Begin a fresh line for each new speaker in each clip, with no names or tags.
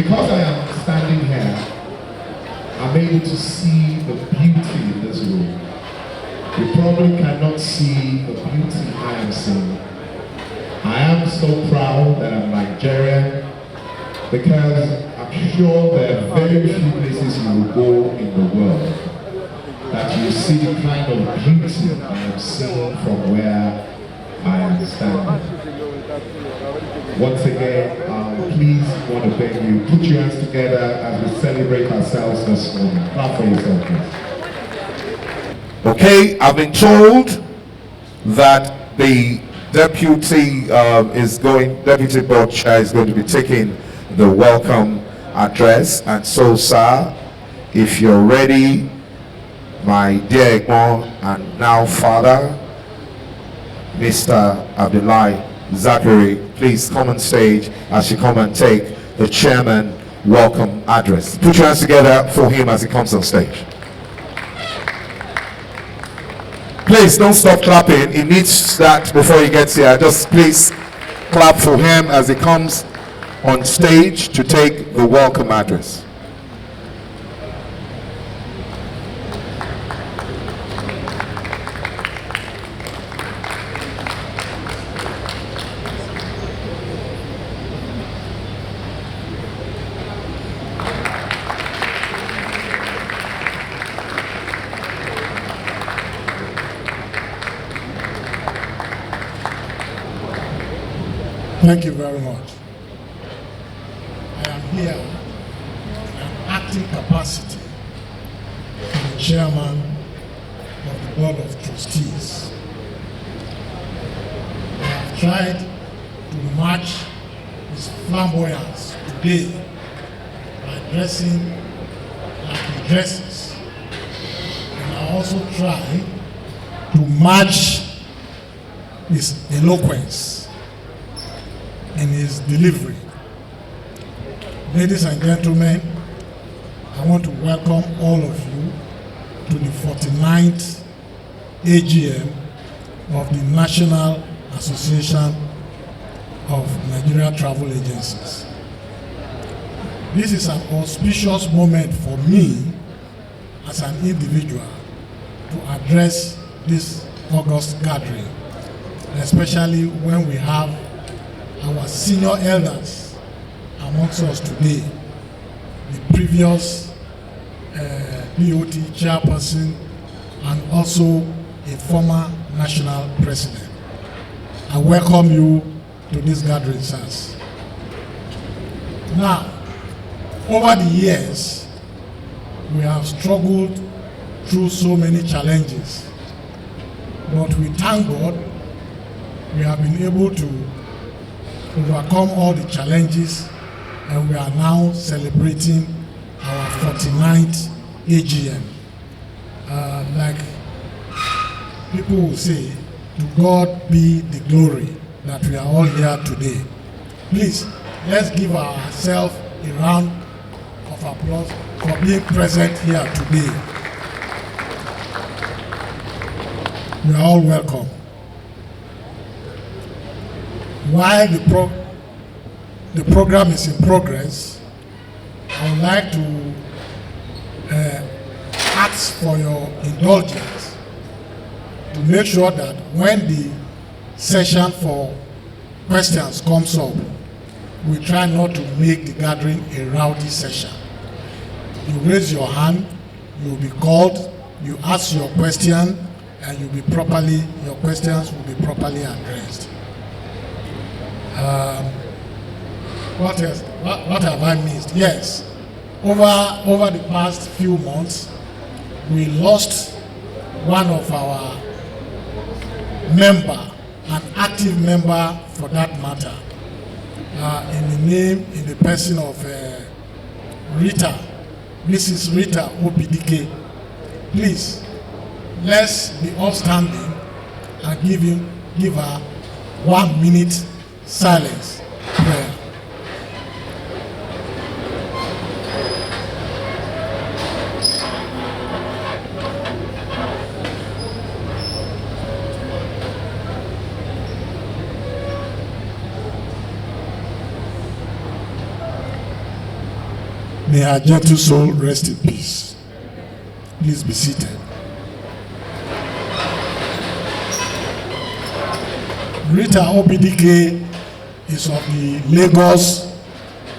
because I am standing here, I'm able to see the beauty in this room. You probably cannot see the beauty I am seeing. I am so proud that I'm Nigerian, because I'm sure there are very few places you will go in the world that you see the kind of beauty I am seeing from where I am standing. Once again, please want to beg you, put your hands together as we celebrate ourselves this morning. Clap for yourself, please. Okay, I've been told that the deputy deputy board chair is going to be taking the welcome address, and so, sir, if you're ready, my dear Egmont and now father, Mr. Abdullahi Zachary, please come on stage as you come and take the chairman welcome address. Put your hands together for him as he comes on stage. Please don't stop clapping. He needs that before he gets here. Just please clap for him as he comes on stage to take the welcome address.
Thank you very much. I am here in an acting capacity as the chairman of the Board of Trustees. I have tried to match his flamboyance today by dressing like he dresses. And I also try to match his eloquence in his delivery. Ladies and gentlemen, I want to welcome all of you to the 49th AGM of the National Association of Nigeria Travel Agencies. This is an auspicious moment for me as an individual to address this August gathering, especially when we have our senior elders amongst us today, the previous BOT chairperson and also a former national president. I welcome you to this gathering, sirs. Now, over the years, we have struggled through so many challenges, but we thank God we have been able to overcome all the challenges, and we are now celebrating our 49th AGM. Like people will say, to God be the glory that we are all here today. Please, let's give ourselves a round of applause for being present here today. You are all welcome. While the program is in progress, I would like to ask for your indulgence to make sure that when the session for questions comes up, we try not to make the gathering a rowdy session. You raise your hand, you'll be called, you ask your question, and your questions will be properly addressed. What else? What have I missed? Yes, over the past few months, we lost one of our member, an active member for that matter, in the person of Rita, Mrs. Rita OPDK. Please, let's be upstanding and give her 1 minute silence prayer. May her gentle soul rest in peace. Please be seated. Rita Obidike is of the Lagos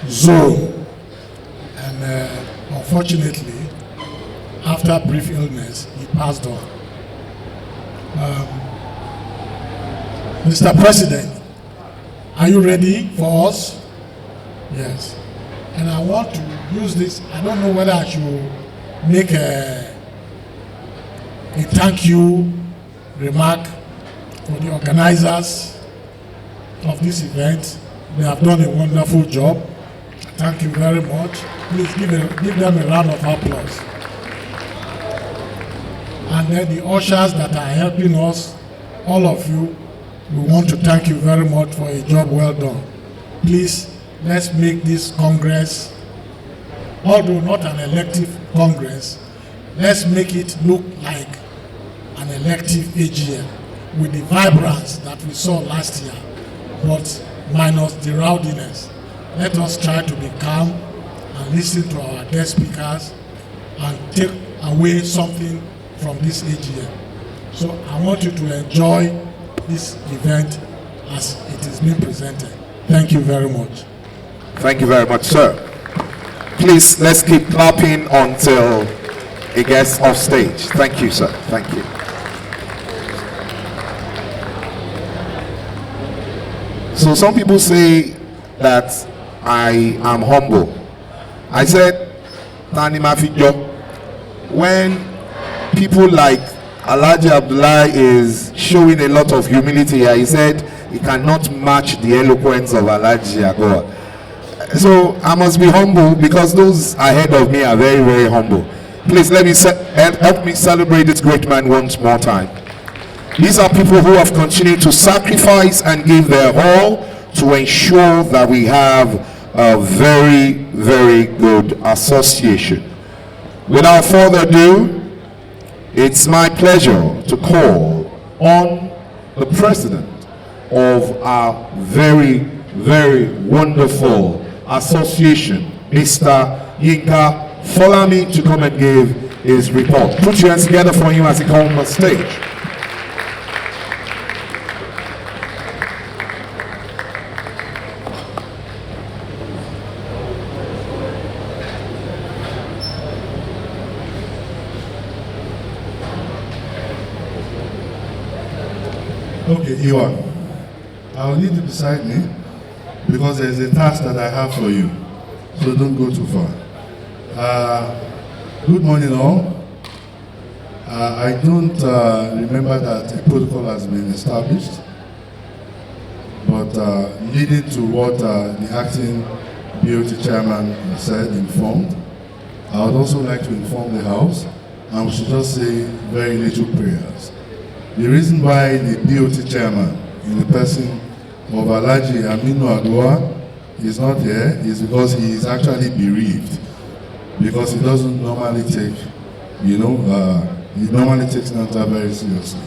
zone, and unfortunately, after brief illness, he passed on. Mr. President, are you ready for us? Yes. And I want to use this. I don't know whether I should make a thank you remark for the organizers of this event. They have done a wonderful job. Thank you very much. Please give them a round of applause. And then the ushers that are helping us, all of you, we want to thank you very much for a job well done. Please, let's make this Congress, although not an elective Congress, let's make it look like an elective AGM with the vibrance that we saw last year, but minus the rowdiness. Let us try to be calm and listen to our guest speakers and take away something from this AGM. So I want you to enjoy this event as it is being presented. Thank you very much.
Thank you very much, sir. Please, let's keep clapping until it gets off stage. Thank you, sir. Thank you. So some people say that I am humble. I said, Tani Mafijo, when people like Alhaji Abdullahi is showing a lot of humility here, he said he cannot match the eloquence of Alhaji Agoa. So I must be humble because those ahead of me are very, very humble. Please let me help me celebrate this great man once more time. These are people who have continued to sacrifice and give their all to ensure that we have a very, very good association. Without further ado, it's my pleasure to call on the president of our very, very wonderful association, Mr. Yinka Folami, to come and give his report. Put your hands together for him as he comes on stage.
Okay, Iwan, I will need you beside me because there is a task that I have for you. So don't go too far. Good morning, all. I don't remember that a protocol has been established, but leading to what the acting BOT chairman said, informed, I would also like to inform the House, and we should just say very little prayers. The reason why the BOT chairman, in the person of Alhaji Aminu Agoa, is not here is because he is actually bereaved. Because he doesn't normally take, he normally takes NANTA very seriously.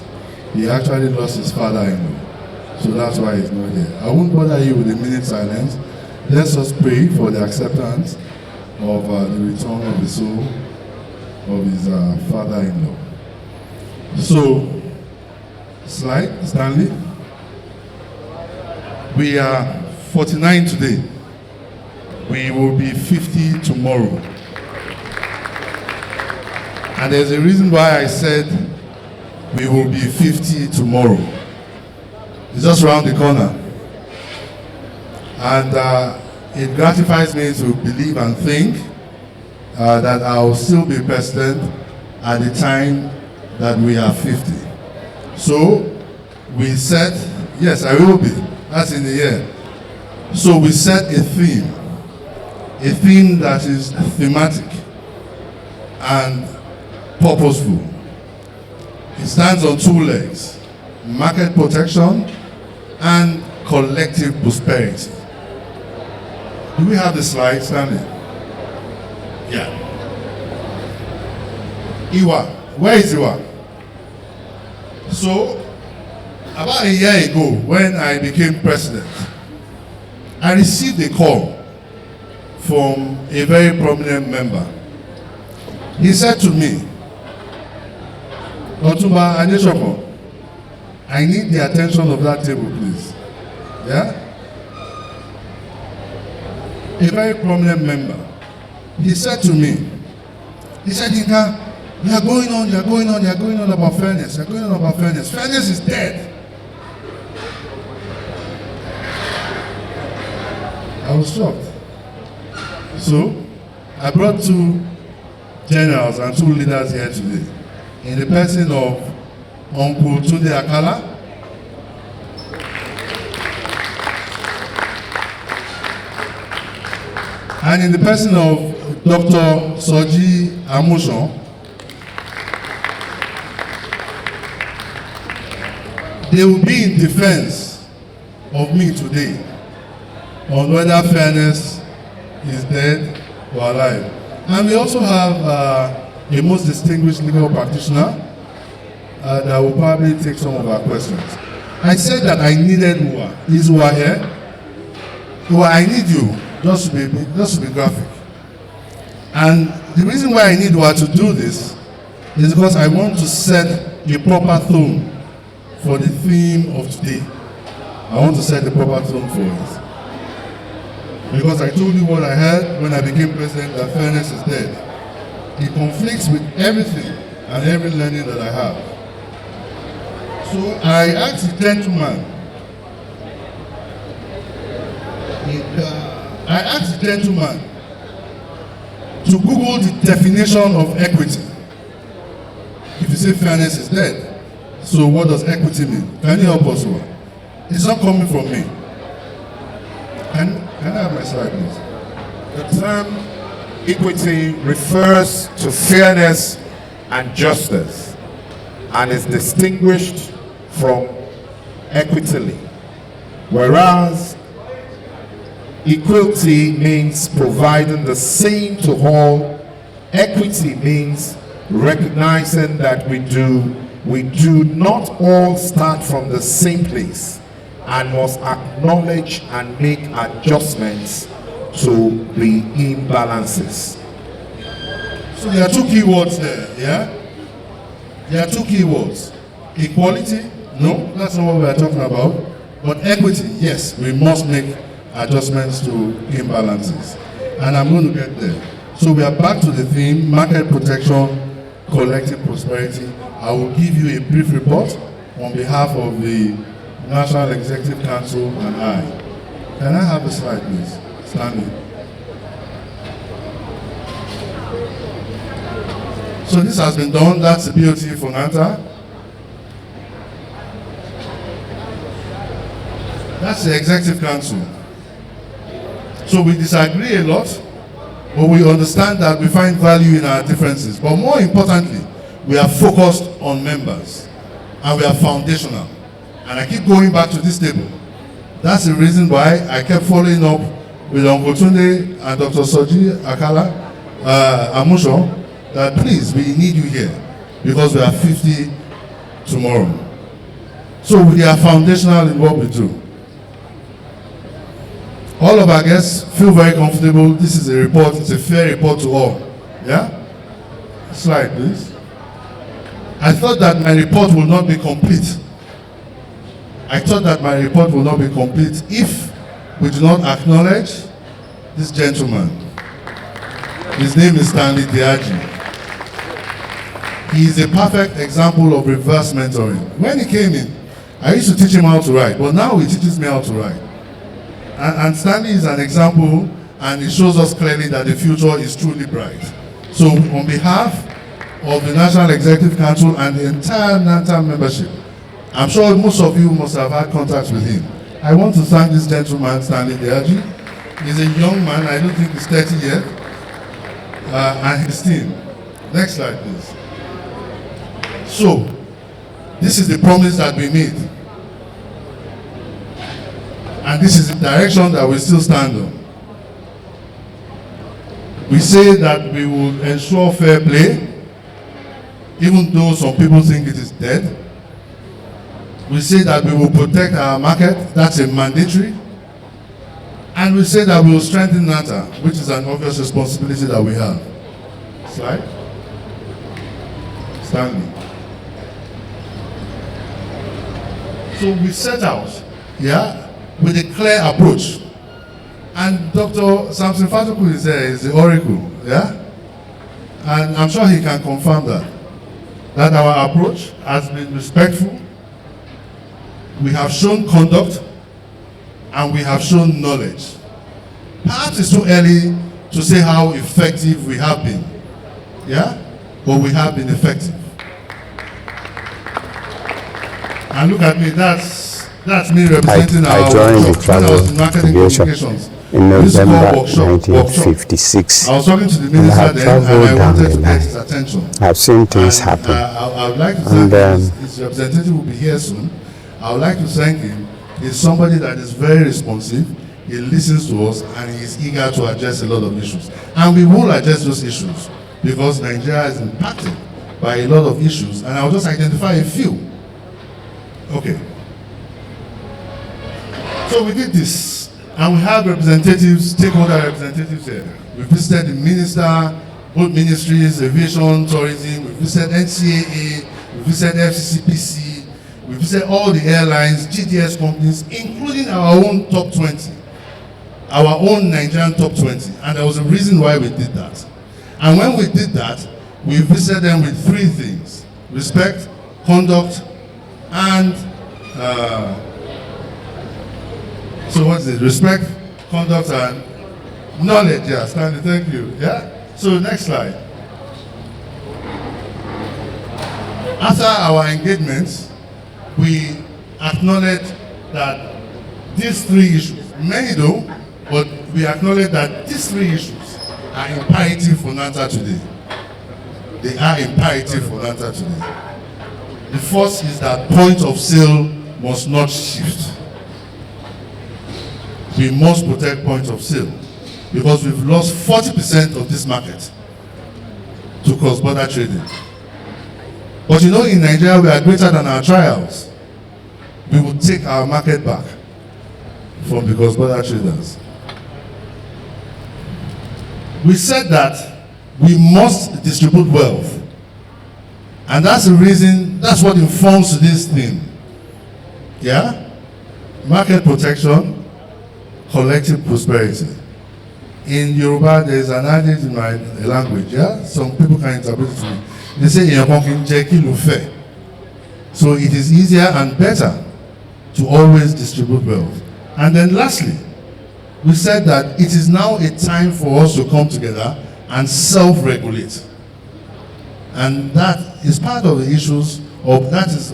He actually lost his father-in-law. So that's why he's not here. I won't bother you with a minute silence. Let's just pray for the acceptance of the return of the soul of his father-in-law. So, slide, Stanley. We are 49 today. We will be 50 tomorrow. And there's a reason why I said we will be 50 tomorrow. It's just around the corner. And it gratifies me to believe and think that I will still be president at the time that we are 50. So we set, yes, I will be. That's in the year. So we set a theme that is thematic and purposeful. It stands on two legs: market protection and collective prosperity. Do we have the slide, Stanley? Yeah. Iwa, where is Iwa? So, about a year ago, when I became president, I received a call
from a very prominent member. He said to me, Otumba Anesoko, I need the attention of that table, please. Yeah? A very prominent member. He said to me, he said, Inka, you are going on about fairness. You are going on about fairness. Fairness is dead. I was shocked. So, I brought 2 generals and 2 leaders here today, in the person of Uncle Tunde Akala and in the person of Dr. Soji Amushon. They will be in defense of me today on whether fairness is dead or alive. And we also have a most distinguished legal practitioner that will probably take some of our questions. I said that I needed Uwa. Is Uwa here? Uwa, I need you, just to be graphic. And the reason why I need Uwa to do this is because I want to set a proper tone for the theme of today. I want to set the proper tone for it. Because I told you what I heard when I became president, that fairness is dead. It conflicts with everything and every learning that I have. So I asked the gentleman, to Google the definition of equity. If you say fairness is dead, so what does equity mean? Can you help us? It's not coming from me. Can I have my slide, please?
The term equity refers to fairness and justice and is distinguished from equity, whereas equality means providing the same to all. Equity means recognizing that we do not all start from the same place and must acknowledge and make adjustments to the imbalances.
So there are 2 key words there, yeah? There are 2 key words. Equality, no, that's not what we are talking about. But equity, yes, we must make adjustments to imbalances. And I'm going to get there. So we are back to the theme, market protection, collective prosperity. I will give you a brief report on behalf of the National Executive Council and I. Can I have a slide, please? Stanley. So this has been done. That's the BOT for NANTA. That's the Executive Council. So we disagree a lot, but we understand that we find value in our differences. But more importantly, we are focused on members and we are foundational. And I keep going back to this table. That's the reason why I kept following up with Uncle Tunde and Dr. Soji Akala, Amusho, that please, we need you here because we are 50 tomorrow. So we are foundational in what we do. All of our guests feel very comfortable. This is a report, it's a fair report to all. Yeah? Slide, please. I thought that my report will not be complete. If we do not acknowledge this gentleman. His name is Stanley Diagi. He is a perfect example of reverse mentoring. When he came in, I used to teach him how to write, but now he teaches me how to write. And Stanley is an example, and it shows us clearly that the future is truly bright. So on behalf of the National Executive Council and the entire NANTA membership, I'm sure most of you must have had contact with him. I want to thank this gentleman, Stanley Diagi. He's a young man, I don't think he's 30 yet, and his team. Next slide, please. So, this is the promise that we made. And this is the direction that we still stand on. We say that we will ensure fair play, even though some people think it is dead. We say that we will protect our market, that's a mandatory. And we say that we will strengthen NANTA, which is an obvious responsibility that we have. Slide. Stanley. So we set out, with a clear approach. And Dr. Samson Fatuku is there, is the oracle, And I'm sure he can confirm that our approach has been respectful, we have shown conduct, and we have shown knowledge. Perhaps it's too early to say how effective we have been, but we have been effective. And look at me, that's me representing
I joined the travel aviation in November 1956.
I was talking to the
And I
minister
have
then, and
traveled
I
down
wanted
the
to get
line.
his attention.
I've seen things
And,
happen.
I would like to
And,
thank his representative will be here soon. I would like to thank him. He's somebody that is very responsive. He listens to us and he is eager to address a lot of issues. And we will address those issues because Nigeria is impacted by a lot of issues. And I'll just identify a few. Okay. So we did this, and we have representatives, stakeholder representatives here. We visited the minister, both ministries, aviation, tourism, we visited NCAA, we visited FCCPC, we visited all the airlines, GDS companies, including our own top 20, our own Nigerian top 20, and there was a reason why we did that. And when we did that, we visited them with three things: respect, conduct, and so what is it? Respect, conduct, and knowledge. Yeah, Stanley, thank you. So next slide. After our engagements, we acknowledge that these three issues, many though, but we acknowledge that these three issues are imperative for NANTA today. They are imperative for NANTA today. The first is that point of sale must not shift. We must protect point of sale because we've lost 40% of this market to cross-border trading. But you know, in Nigeria, we are greater than our trials. We will take our market back from the cross-border traders. We said that we must distribute wealth. And that's the reason, that's what informs this thing. Market protection, collective prosperity. In Yoruba, there is an adage in my language, some people can interpret it to me. They say, so it is easier and better to always distribute wealth. And then lastly, we said that it is now a time for us to come together and self-regulate. And that is part of the issues, or that is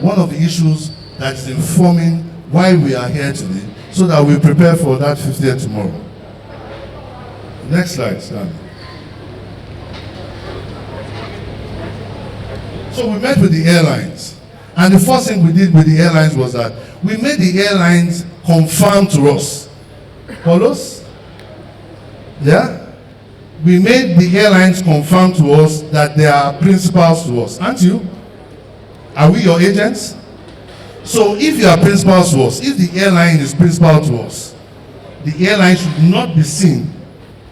one of the issues that is informing why we are here today, so that we prepare for that 50th tomorrow. Next slide, Stan. So we met with the airlines. And the first thing we did with the airlines was that we made the airlines confirm to us. Carlos? We made the airlines confirm to us that they are principals to us. Aren't you? Are we your agents? So if you are principals to us, if the airline is principal to us, the airline should not be seen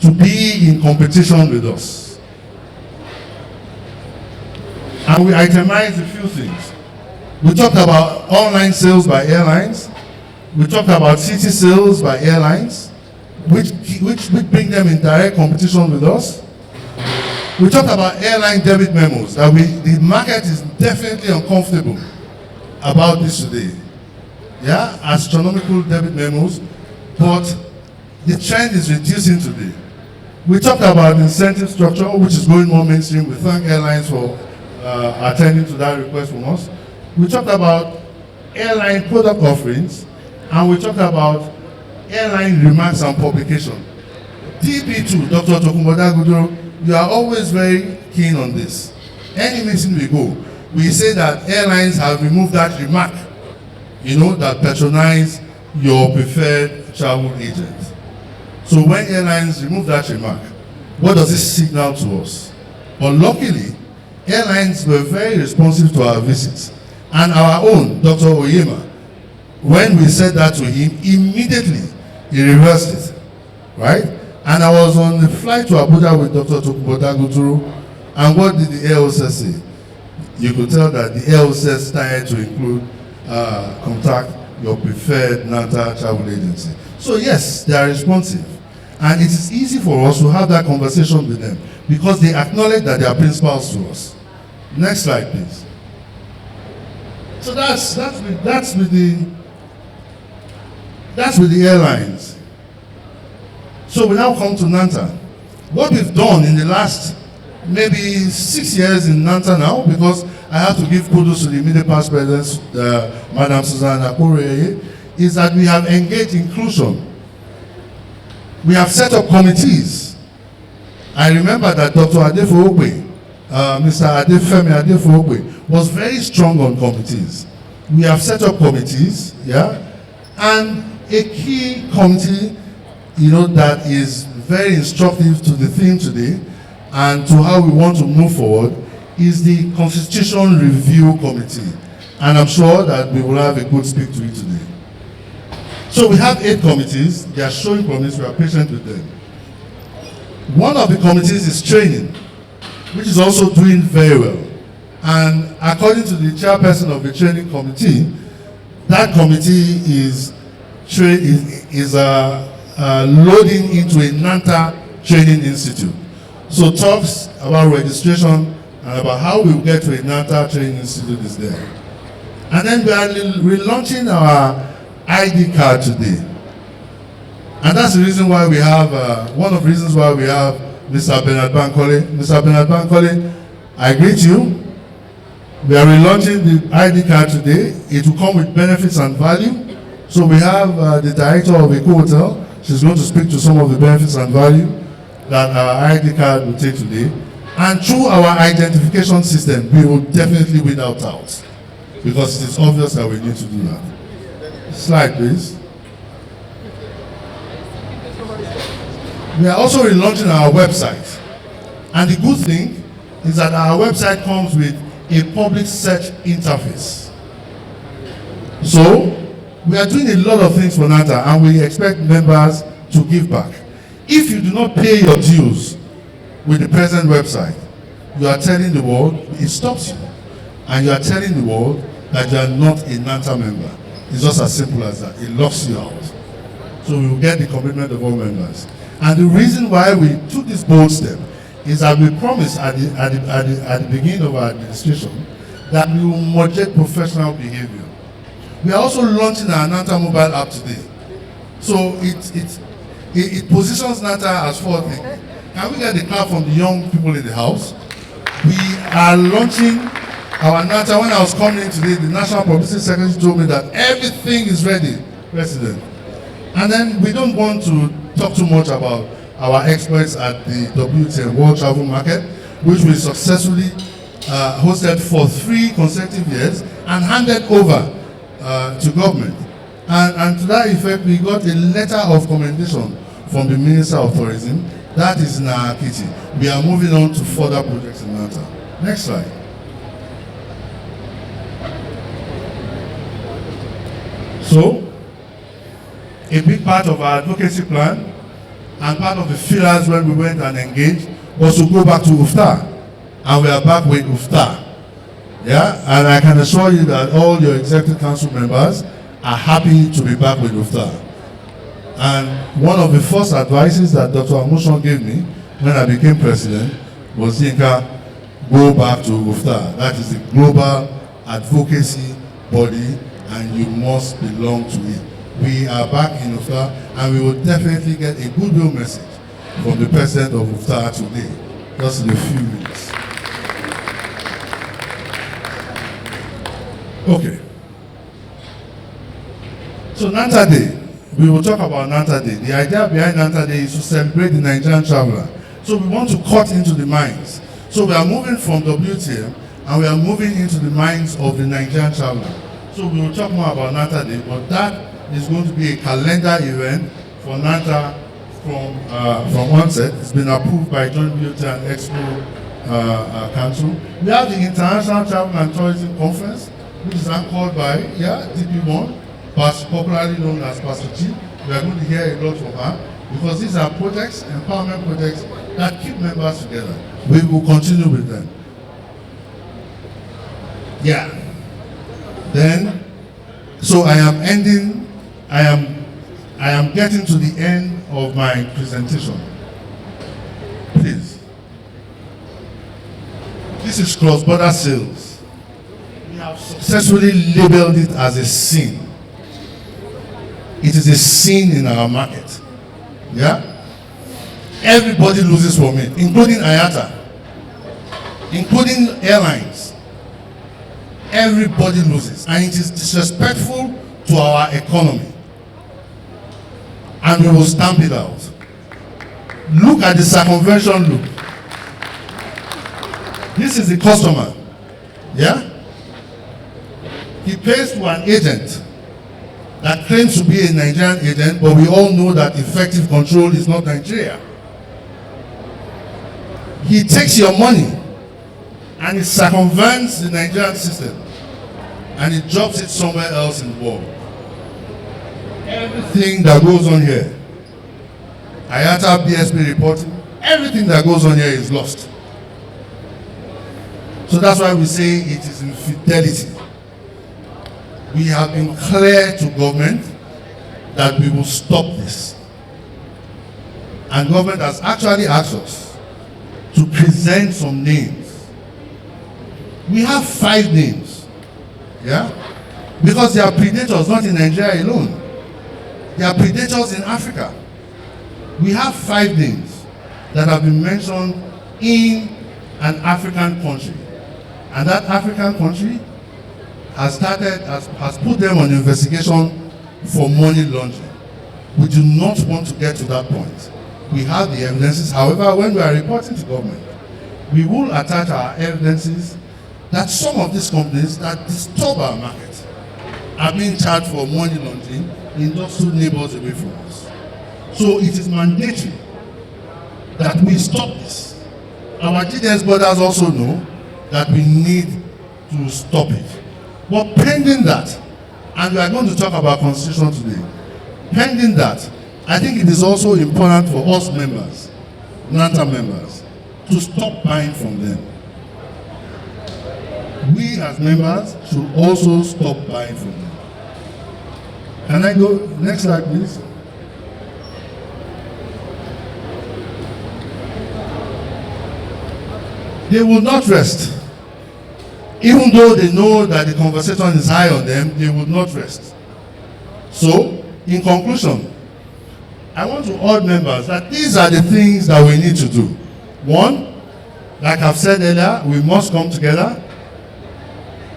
to be in competition with us. And we itemized a few things. We talked about online sales by airlines. We talked about city sales by airlines, which bring them in direct competition with us. We talked about airline debit memos, that the market is definitely uncomfortable about this today. Astronomical debit memos, but the trend is reducing today. We talked about incentive structure, which is going more mainstream. We thank airlines for attending to that request from us. We talked about airline product offerings, and we talked about airline remarks and publication. TP2, Dr. Tokunboda Gudoro, you are always very keen on this. Any meeting we go, we say that airlines have removed that remark, that patronize your preferred travel agent. So when airlines remove that remark, what does this signal to us? But luckily, airlines were very responsive to our visits. And our own, Dr. Oyema, when we said that to him, immediately he reversed it, right? And I was on the flight to Abuja with Dr. Tokunbo Daguturu, and what did the AOSS say? You could tell that the AOSS started to include, contact your preferred NANTA travel agency. So yes, they are responsive. And it is easy for us to have that conversation with them because they acknowledge that they are principals to us. Next slide, please. So that's with the airlines. So we now come to NANTA. What we've done in the last maybe 6 years in NANTA now, because I have to give kudos to the immediate past president, Madam Susanna Koreye, is that we have engaged inclusion. We have set up committees. I remember that Dr. Adefogbe, Mr. Adefemi Adefogbe, was very strong on committees. We have set up committees, yeah, and a key committee, that is very instructive to the theme today and to how we want to move forward is the Constitution Review Committee. And I'm sure that we will have a good speak to it today. So we have 8 committees. They are showing promise. We are patient with them. One of the committees is training, which is also doing very well. And according to the chairperson of the training committee, that committee is loading into a NANTA training institute. So talks about registration and about how we get to a NANTA training institute is there. And then we are relaunching our ID card today. And that's the reason why we have, one of the reasons why we have Mr. Bernard Bankole. Mr. Bernard Bankole, I greet you. We are relaunching the ID card today. It will come with benefits and value. So we have the director of a hotel. She's going to speak to some of the benefits and value that our ID card will take today. And through our identification system, we will definitely weed out, because it is obvious that we need to do that. Slide, please. We are also relaunching our website. And the good thing is that our website comes with a public search interface. So, we are doing a lot of things for NANTA and we expect members to give back. If you do not pay your dues with the present website, you are telling the world, it stops you. And you are telling the world that you are not a NANTA member. It's just as simple as that. It locks you out. So we will get the commitment of all members. And the reason why we took this bold step is that we promised at the beginning of our administration that we will moderate professional behavior. We are also launching our NANTA mobile app today. So it positions NANTA as forward thinking. Can we get the clap from the young people in the house? We are launching our NANTA. When I was coming in today, the National Publicity Secretary told me that everything is ready, President. And then we don't want to talk too much about our exploits at the WTM World Travel Market, which we successfully hosted for 3 consecutive years and handed over to government. And to that effect, we got a letter of commendation from the Minister of Tourism. That is in our kitty. We are moving on to further projects in NANTA. Next slide. So, a big part of our advocacy plan and part of the fillers when we went and engaged was to go back to UFTA. And we are back with UFTA. Yeah, and I can assure you that all your executive council members are happy to be back with UFTA. And one of the first advices that Dr. Amuson gave me when I became president was, Yinka, go back to UFTA. That is the global advocacy body and you must belong to it. We are back in UFTA and we will definitely get a goodwill message from the president of UFTA today, just in a few minutes. Okay. So NANTA Day, we will talk about NANTA Day. The idea behind NANTA Day is to celebrate the Nigerian traveler. So we want to cut into the minds. So we are moving from WTM and we are moving into the minds of the Nigerian traveler. So we will talk more about NANTA Day, but that is going to be a calendar event for NANTA from onset. It's been approved by Joint Beauty and Expo Council. We have the International Travel and Tourism Conference, which is anchored by DP1, popularly known as Pastor G. We are going to hear a lot from her because these are projects, empowerment projects that keep members together. We will continue with them. Yeah. Then, so I am ending, I am getting to the end of my presentation. Please. This is cross-border sales. We have successfully labeled it as a sin. It is a sin in our market. Yeah? Everybody loses from it, including IATA, including airlines. Everybody loses, and it is disrespectful to our economy. And we will stamp it out. Look at the circumvention loop. This is the customer. Yeah? He pays to an agent that claims to be a Nigerian agent, but we all know that effective control is not Nigeria. He takes your money and it circumvents the Nigerian system and it drops it somewhere else in the world. Everything that goes on here, IATA, BSP reporting, everything that goes on here is lost. So that's why we say it is infidelity. We have been clear to government that we will stop this. And government has actually asked us to present some names. We have 5 names. Yeah? Because they are predators not in Nigeria alone. They are predators in Africa. We have 5 names that have been mentioned in an African country. And that African country has put them on investigation for money laundering. We do not want to get to that point. We have the evidences. However, when we are reporting to government, we will attach our evidences that some of these companies that disturb our market are being charged for money laundering in just 2 neighbors away from us. So it is mandatory that we stop this. Our GDS brothers also know that we need to stop it. But pending that, and we are going to talk about constitution today, pending that, I think it is also important for us members, NANTA members, to stop buying from them. We as members should also stop buying from them. Can I go, next slide please? They will not rest. Even though they know that the conversation is high on them, they will not rest. So, in conclusion, I want to urge members that these are the things that we need to do. 1, like I've said earlier, we must come together.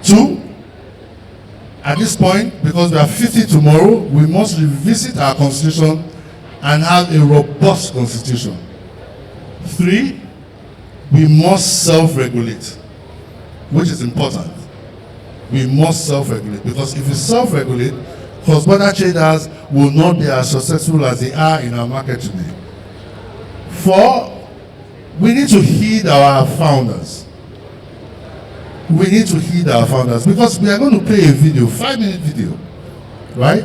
2, at this point, because we are 50 tomorrow, we must revisit our constitution and have a robust constitution. 3, we must self-regulate, which is important. We must self-regulate, because if we self-regulate, cross-border traders will not be as successful as they are in our market today. 4, we need to heed our founders. We need to heed our founders, because we are going to play a video, 5-minute video, right,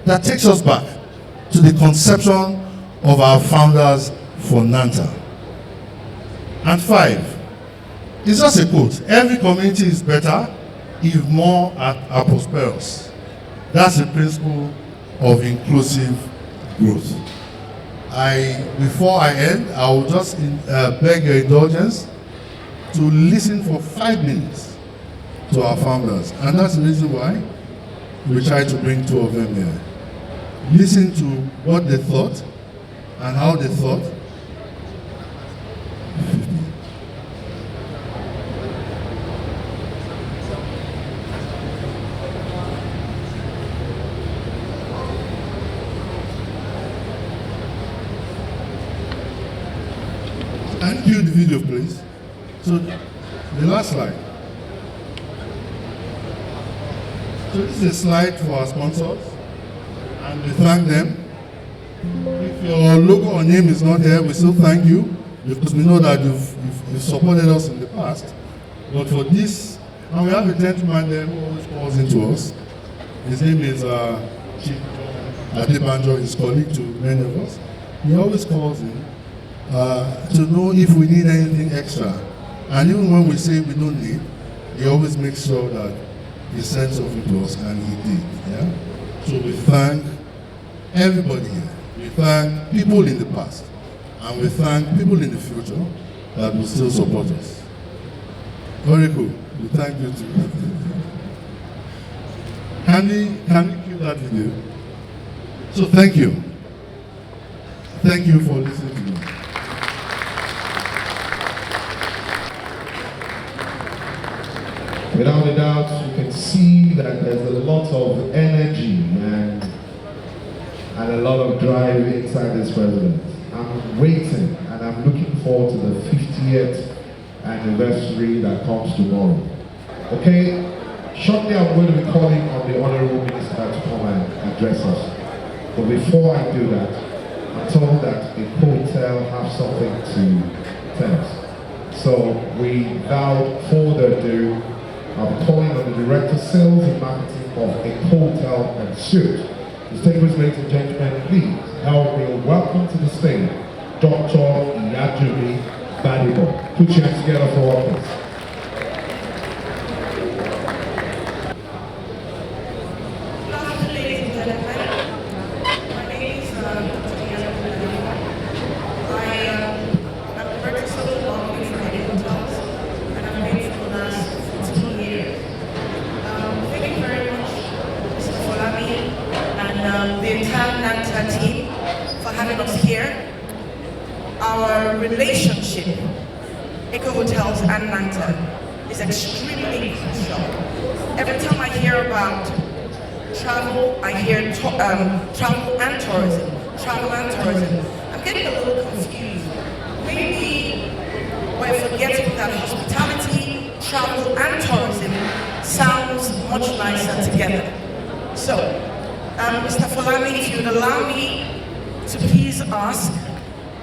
that takes us back to the conception of our founders for NANTA. And 5, it's just a quote: every community is better if more are prosperous. That's the principle of inclusive growth. Before I end, I will just beg your indulgence to listen for 5 minutes to our founders. And that's the reason why we try to bring 2 of them here. Listen to what they thought and how they thought. Can you cue the video, please? So, the last slide. So this is a slide for our sponsors, and we thank them. If your logo or name is not here, we still thank you, because we know that you've supported us in the past. But for this, and we have a gentleman there who always calls into us. His name is Chief John. Adebanjo, his colleague to many of us, he always calls in to know if we need anything extra. And even when we say we don't need, he always makes sure that he sends something to us, and he did. Yeah? So we thank everybody here. We thank people in the past, and we thank people in the future that will still support us. Very cool. We thank you too. Can we cue that video? So thank you. Thank you for listening to me.
Without a doubt, you can see that there's a lot of energy and a lot of drive inside this president. I'm waiting and I'm looking forward to the 50th anniversary that comes tomorrow. Okay, shortly I'm going to be calling on the Honorable Minister to come and address us. But before I do that, I'm told that a hotel has something to tell us. So without further ado, I'm calling on the Director of Sales and Marketing of a hotel and suite. Distinguished ladies and gentlemen, please help me welcome to the stage Dr. Iyajumi Badibo. Put your hands together for all this.
The entire NANTA team for having us here. Our relationship, Eco Hotels and NANTA, is extremely crucial. Every time I hear about travel, I hear travel and tourism. I'm getting a little confused. Maybe we're forgetting that hospitality, travel and tourism sounds much nicer together. So, Mr. Folami, if you would allow me to please ask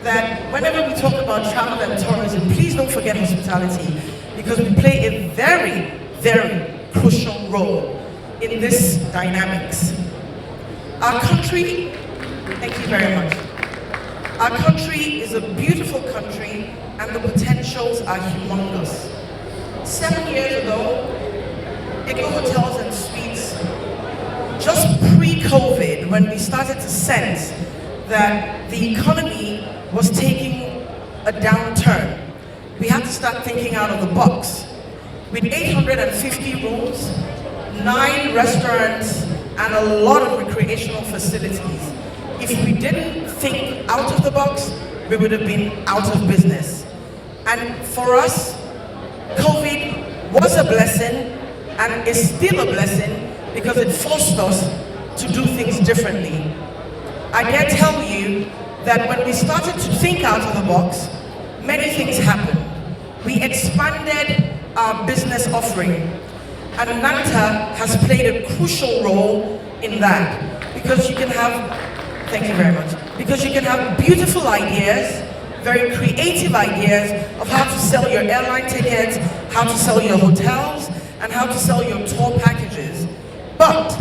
that whenever we talk about travel and tourism, please don't forget hospitality, because we play a very, very crucial role in this dynamics. Our country, thank you very much. Our country is a beautiful country and the potentials are humongous. 7 years ago, Eco Hotels and Suites, just pre-COVID, when we started to sense that the economy was taking a downturn, we had to start thinking out of the box. With 850 rooms, 9 restaurants, and a lot of recreational facilities, if we didn't think out of the box, we would have been out of business. And for us, COVID was a blessing and is still a blessing, because it forced us to do things differently. I dare tell you that when we started to think out of the box, many things happened. We expanded our business offering, and NANTA has played a crucial role in that, because you can have, thank you very much, because you can have beautiful ideas, very creative ideas of how to sell your airline tickets, how to sell your hotels, and how to sell your tour packages. But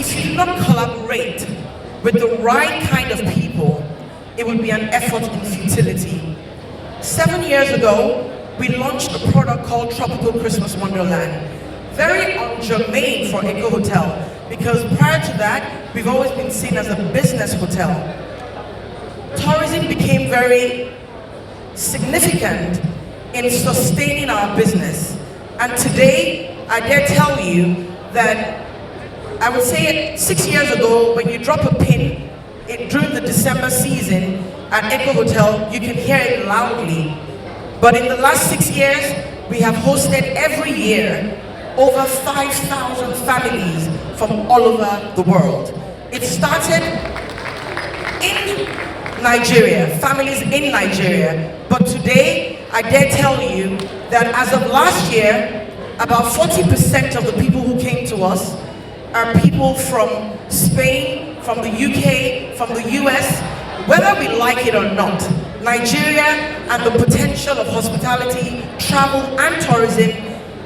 if you do not collaborate with the right kind of people, it would be an effort in futility. 7 years ago, we launched a product called Tropical Christmas Wonderland. Very germane for Eco Hotel, because prior to that, we've always been seen as a business hotel. Tourism became very significant in sustaining our business. And today, I dare tell you that I would say 6 years ago, when you drop a pin during the December season at Eco Hotel, you can hear it loudly. But in the last 6 years, we have hosted every year over 5,000 families from all over the world. It started in Nigeria, families in Nigeria. But today, I dare tell you that as of last year, about 40% of the people who came to us are people from Spain, from the UK, from the US. Whether we like it or not, Nigeria and the potential of hospitality, travel and tourism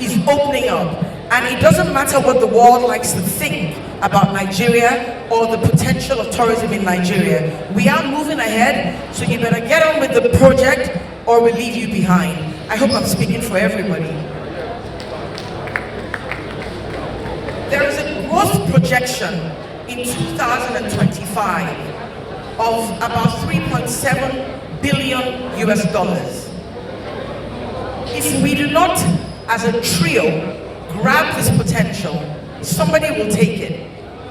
is opening up. And it doesn't matter what the world likes to think, about Nigeria or the potential of tourism in Nigeria. We are moving ahead, so you better get on with the project or we'll leave you behind. I hope I'm speaking for everybody. There is a growth projection in 2025 of about 3.7 billion US dollars. If we do not, as a trio, grab this potential, somebody will take it.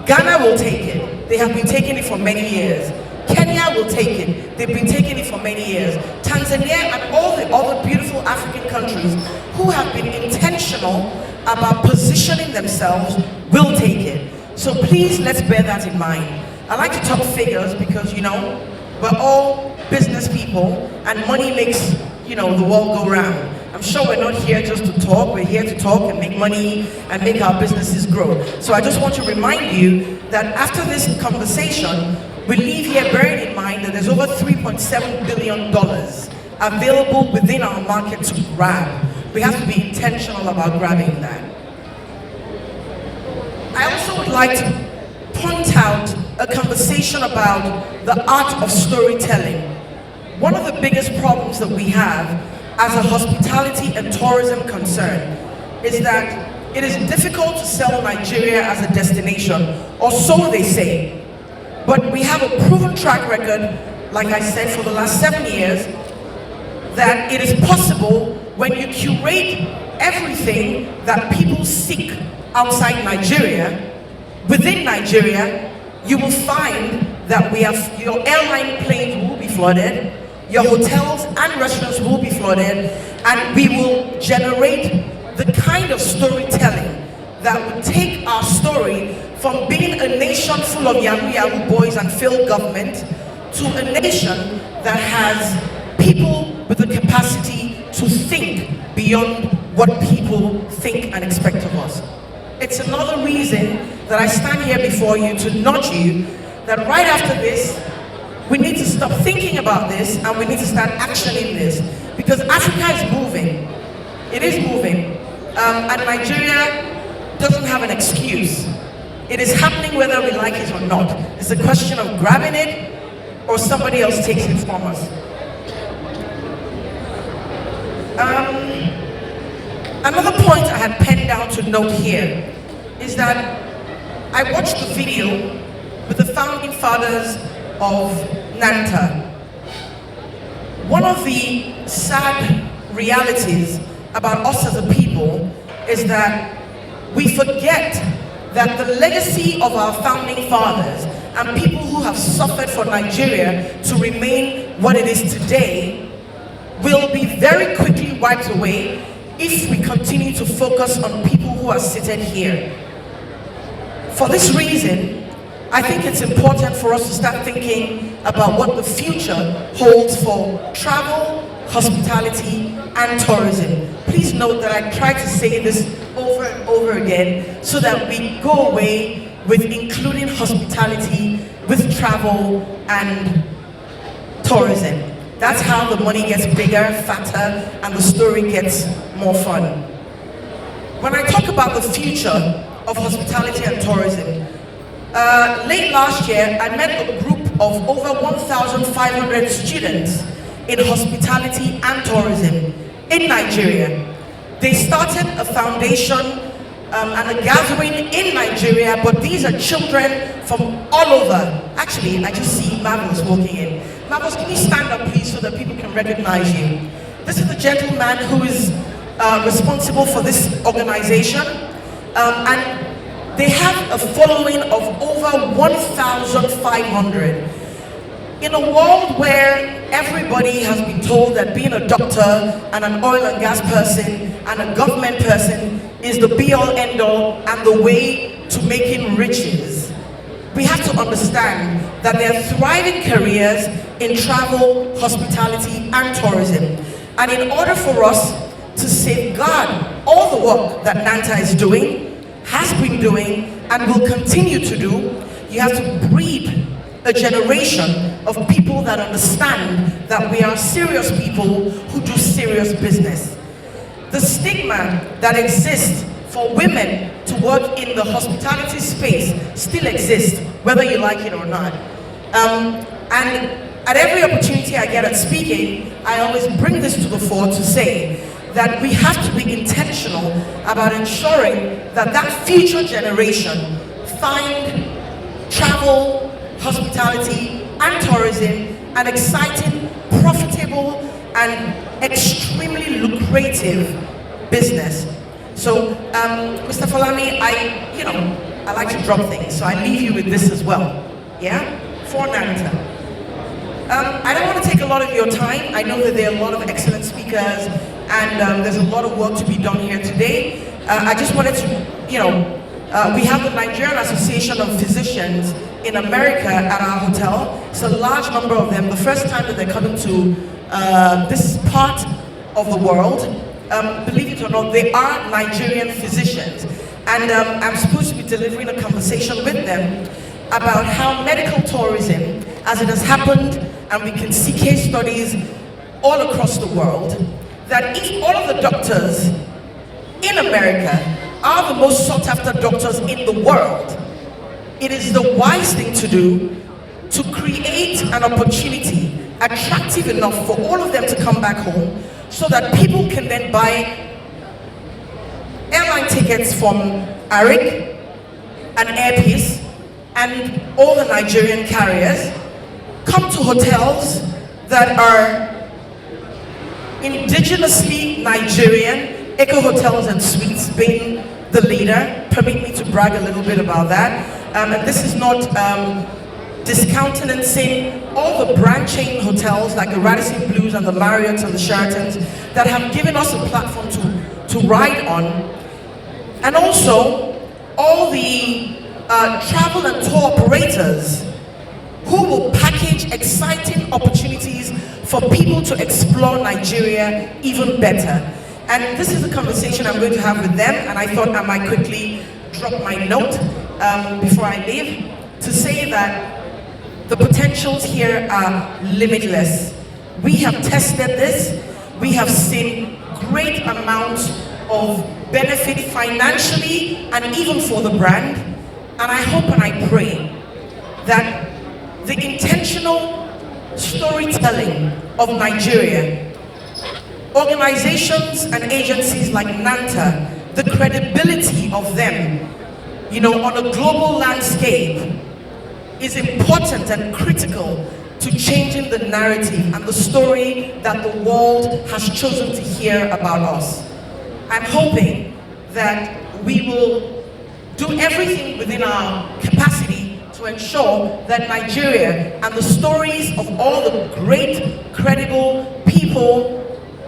Ghana will take it. They have been taking it for many years. Kenya will take it. They've been taking it for many years. Tanzania and all the other beautiful African countries who have been intentional about positioning themselves will take it. So please, let's bear that in mind. I like to talk figures because, you know, we're all business people and money makes, you know, the world go round. I'm sure we're not here just to talk, we're here to talk and make money and make our businesses grow. So I just want to remind you that after this conversation, we leave here bearing in mind that there's over $3.7 billion available within our market to grab. We have to be intentional about grabbing that. I also would like to point out a conversation about the art of storytelling. One of the biggest problems that we have as a hospitality and tourism concern is that it is difficult to sell Nigeria as a destination, or so they say. But we have a proven track record, like I said, for the last 7 years, that it is possible when you curate everything that people seek outside Nigeria, within Nigeria, you will find that we have, your airline planes will be flooded, your hotels and restaurants will be flooded, and we will generate the kind of storytelling that would take our story from being a nation full of Yahoo Yahoo boys and failed government to a nation that has people with the capacity to think beyond what people think and expect of us. It's another reason that I stand here before you to nudge you that right after this, we need to stop thinking about this and we need to start actioning this, because Africa is moving. It is moving. And Nigeria doesn't have an excuse. It is happening whether we like it or not. It's a question of grabbing it or somebody else takes it from us. Another point I had penned down to note here is that I watched the video with the founding fathers of NANTA. One of the sad realities about us as a people is that we forget that the legacy of our founding fathers and people who have suffered for Nigeria to remain what it is today will be very quickly wiped away if we continue to focus on people who are seated here. For this reason, I think it's important for us to start thinking about what the future holds for travel, hospitality, and tourism. Please note that I try to say this over and over again so that we go away with including hospitality, with travel, and tourism. That's how the money gets bigger, fatter, and the story gets more fun. When I talk about the future of hospitality and tourism, late last year, I met a group of over 1,500 students in hospitality and tourism in Nigeria. They started a foundation and a gathering in Nigeria, but these are children from all over. Actually, I just see Marvelous walking in. Marvelous, can you stand up, please, so that people can recognize you? This is the gentleman who is responsible for this organization, and they have a following of over 1,500. In a world where everybody has been told that being a doctor and an oil and gas person and a government person is the be-all, end-all and the way to making riches, we have to understand that there are thriving careers in travel, hospitality, and tourism. And in order for us to safeguard all the work that NANTA is doing, has been doing, and will continue to do, you have to breed a generation of people that understand that we are serious people who do serious business. The stigma that exists for women to to work in the hospitality space still exist, whether you like it or not. And at every opportunity I get at speaking, I always bring this to the fore to say that we have to be intentional about ensuring that that future generation find travel, hospitality, and tourism an exciting, profitable, and extremely lucrative business. So, Mr. Falami, I like to drop things, so I leave you with this as well. Yeah? For NANTA. I don't want to take a lot of your time. I know that there are a lot of excellent speakers and there's a lot of work to be done here today. I just wanted to, we have the Nigerian Association of Physicians in America at our hotel. It's a large number of them. The first time that they're coming to this part of the world, believe it or not, they are Nigerian physicians. And I'm supposed to be delivering a conversation with them about how medical tourism, as it has happened, and we can see case studies all across the world, that if all of the doctors in America are the most sought after doctors in the world, it is the wise thing to do to create an opportunity attractive enough for all of them to come back home so that people can then buy airline tickets from Arik and Airpeace and all the Nigerian carriers, come to hotels that are indigenously Nigerian, Eco Hotels and Suites being the leader. Permit me to brag a little bit about that. And this is not discountenancing all the brand chain hotels like the Radisson Blues and the Marriotts and the Sheratons that have given us a platform to ride on. And also all the travel and tour operators who will package exciting opportunities for people to explore Nigeria even better. And this is a conversation I'm going to have with them, and I thought I might quickly drop my note before I leave to say that the potentials here are limitless. We have tested this. We have seen great amounts of benefit financially and even for the brand. And I hope and I pray that the intentional storytelling of Nigeria, organizations and agencies like NANTA, the credibility of them, on a global landscape is important and critical to changing the narrative and the story that the world has chosen to hear about us. I'm hoping that we will do everything within our capacity to ensure that Nigeria and the stories of all the great, credible people,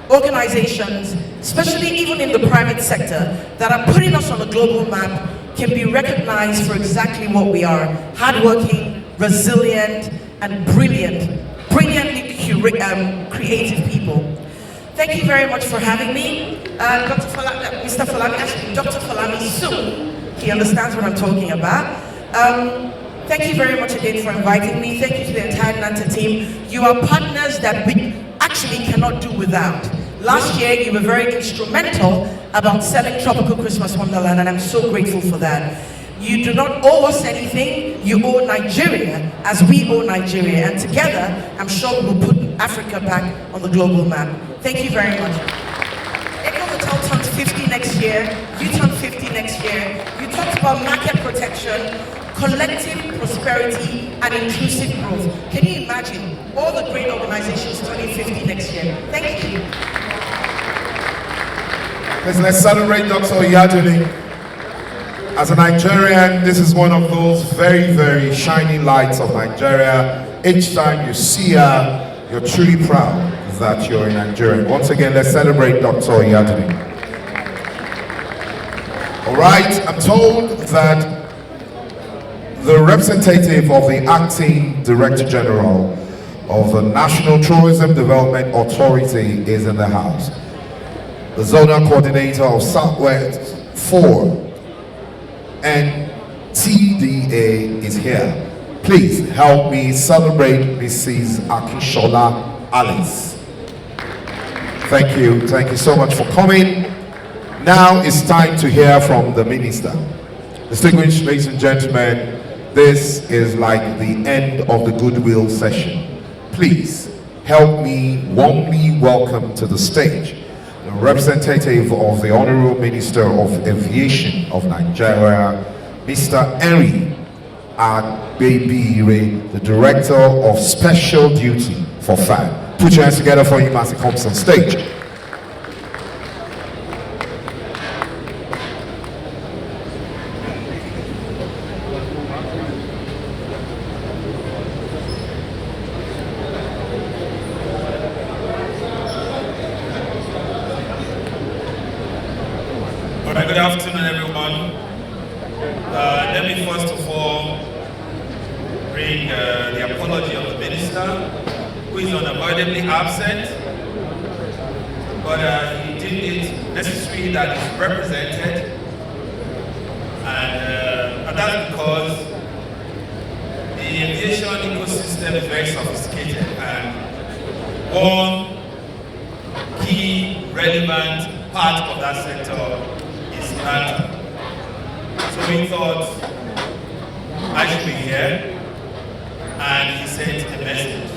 organizations, especially even in the private sector, that are putting us on the global map can be recognized for exactly what we are: hardworking, resilient, and brilliantly creative people. Thank you very much for having me. Mr. Falami, actually Dr. Falami soon. He understands what I'm talking about. Thank you very much again for inviting me. Thank you to the entire NANTA team. You are partners that we actually cannot do without. Last year, you were very instrumental about selling Tropical Christmas Wonderland, and I'm so grateful for that. You do not owe us anything, you owe Nigeria as we owe Nigeria, and together, I'm sure we will put Africa back on the global map. Thank you very much. Eco Hotel turns 50 next year, you turn 50 next year. You talked about market protection, collective prosperity, and inclusive growth. Can you imagine all the great organizations turning 50 next year? Thank you.
Let's celebrate Dr. Oyadele. As a Nigerian, this is one of those very, very shining lights of Nigeria. Each time you see her, you're truly proud that you're a Nigerian. Once again, let's celebrate Dr. Oyadele. All right, I'm told that the representative of the Acting Director General of the National Tourism Development Authority is in the house. The Zonal Coordinator of Southwest 4 and TDA is here. Please help me celebrate Mrs. Akishola Alice. Thank you so much for coming. Now it's time to hear from the minister. Distinguished ladies and gentlemen, this is like the end of the goodwill session. Please help me warmly welcome to the stage the representative of the Honorable Minister of Aviation of Nigeria, Mr. Henry Agbebire, the Director of Special Duty for FAD. Put your hands together for him as he comes on stage.
Good afternoon, everyone. Let me first of all bring the apology of the minister, who is unavoidably absent, but he did it necessary that he's represented, and that's because the aviation ecosystem is very sophisticated, and one key relevant part of that sector is NANTA. So we thought I should be here, and he sent a message.